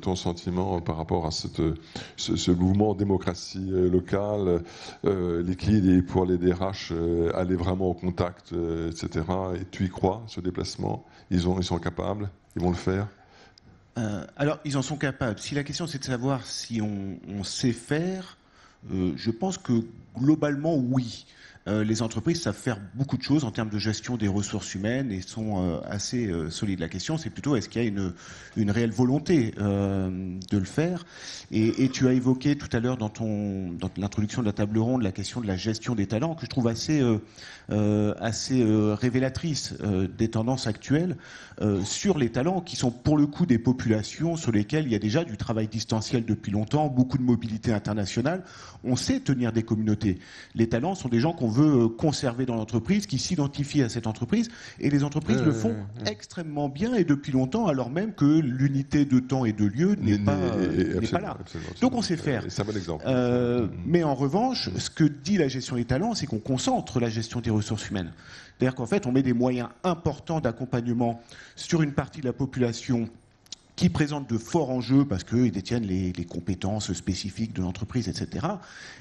ton sentiment par rapport à ce mouvement démocratie locale, liquide, et pour les DRH, aller vraiment au contact, etc. Et tu y crois, ce déplacement ? Ils sont capables ? Ils vont le faire ? Alors, ils en sont capables. Si la question, c'est de savoir si on sait faire... je pense que globalement, oui. Les entreprises savent faire beaucoup de choses en termes de gestion des ressources humaines et sont assez solides. La question, c'est plutôt est-ce qu'il y a une réelle volonté de le faire. Et tu as évoqué tout à l'heure dans l'introduction de la table ronde la question de la gestion des talents, que je trouve assez révélatrice des tendances actuelles sur les talents, qui sont pour le coup des populations sur lesquelles il y a déjà du travail distanciel depuis longtemps, beaucoup de mobilité internationale. On sait tenir des communautés. Les talents sont des gens qu'on veut conserver dans l'entreprise, qui s'identifient à cette entreprise, et les entreprises le font extrêmement bien et depuis longtemps, alors même que l'unité de temps et de lieu n'est pas là. Absolument. Donc on sait faire. C'est un bon exemple. Mais en revanche, ce que dit la gestion des talents, c'est qu'on concentre la gestion des ressources humaines. C'est-à-dire qu'en fait, on met des moyens importants d'accompagnement sur une partie de la population qui présentent de forts enjeux parce qu'ils détiennent les compétences spécifiques de l'entreprise, etc.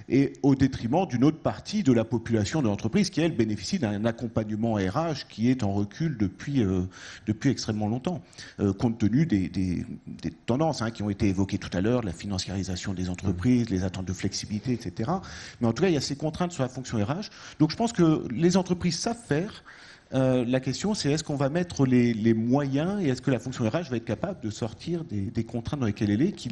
Et au détriment d'une autre partie de la population de l'entreprise qui, elle, bénéficie d'un accompagnement RH qui est en recul depuis extrêmement longtemps, compte tenu des tendances qui ont été évoquées tout à l'heure, la financiarisation des entreprises, les attentes de flexibilité, etc. Mais en tout cas, il y a ces contraintes sur la fonction RH. Donc je pense que les entreprises savent faire. La question, c'est est-ce qu'on va mettre les moyens et est-ce que la fonction RH va être capable de sortir des contraintes dans lesquelles elle est, qui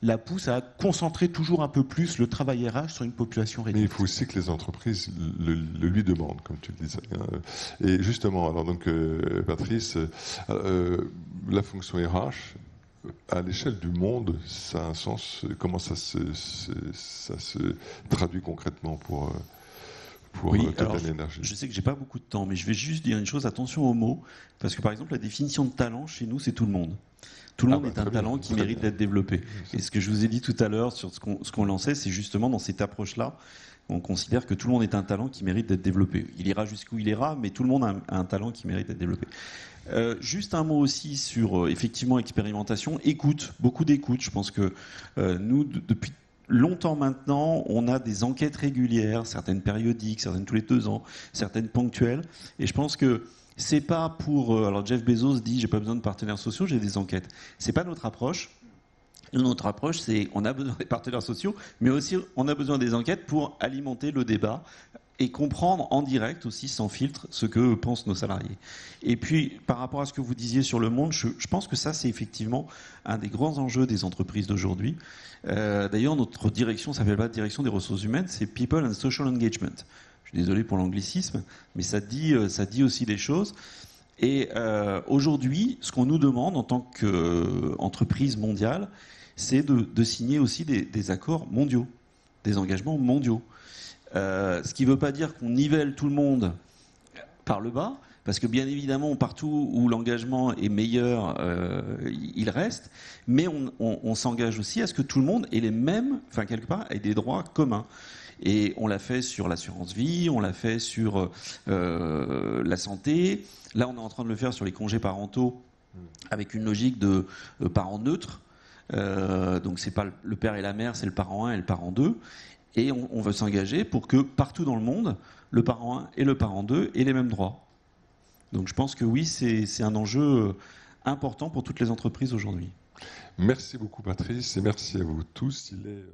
la pousse à concentrer toujours un peu plus le travail RH sur une population réduite. Mais il faut aussi que les entreprises le lui demandent, comme tu le disais. Et justement, alors donc, Patrice, la fonction RH, à l'échelle du monde, ça a un sens. Comment ça se traduit concrètement pour Total Energy. Je sais que j'ai pas beaucoup de temps, mais je vais juste dire une chose, attention aux mots, parce que par exemple la définition de talent chez nous, c'est tout le monde. Tout le monde est un talent qui mérite d'être développé. Et ce que je vous ai dit tout à l'heure sur ce qu'on lançait, c'est justement dans cette approche-là, on considère que tout le monde est un talent qui mérite d'être développé. Il ira jusqu'où il ira, mais tout le monde a un talent qui mérite d'être développé. Juste un mot aussi sur effectivement expérimentation, écoute, beaucoup d'écoute. Je pense que nous, depuis longtemps maintenant, on a des enquêtes régulières, certaines périodiques, certaines tous les 2 ans, certaines ponctuelles. Et je pense que c'est pas pour... alors Jeff Bezos dit, j'ai pas besoin de partenaires sociaux, j'ai des enquêtes. C'est pas notre approche. Notre approche, c'est on a besoin des partenaires sociaux, mais aussi on a besoin des enquêtes pour alimenter le débat et comprendre en direct aussi, sans filtre, ce que pensent nos salariés. Et puis, par rapport à ce que vous disiez sur le monde, je pense que ça, c'est effectivement un des grands enjeux des entreprises d'aujourd'hui. D'ailleurs, notre direction s'appelle pas direction des ressources humaines, c'est People and Social Engagement. Je suis désolé pour l'anglicisme, mais ça dit aussi des choses. Et aujourd'hui, ce qu'on nous demande en tant qu'entreprise mondiale, c'est de signer aussi des accords mondiaux, des engagements mondiaux. Ce qui ne veut pas dire qu'on nivelle tout le monde par le bas, parce que bien évidemment, partout où l'engagement est meilleur, il reste, mais on s'engage aussi à ce que tout le monde ait les mêmes, enfin quelque part, ait des droits communs. Et on l'a fait sur l'assurance vie, on l'a fait sur la santé. Là, on est en train de le faire sur les congés parentaux avec une logique de parents neutres. Donc c'est pas le père et la mère, c'est le parent 1 et le parent 2. Et on veut s'engager pour que partout dans le monde, le parent 1 et le parent 2 aient les mêmes droits. Donc je pense que oui, c'est un enjeu important pour toutes les entreprises aujourd'hui. Merci beaucoup Patrice et merci à vous tous. Il est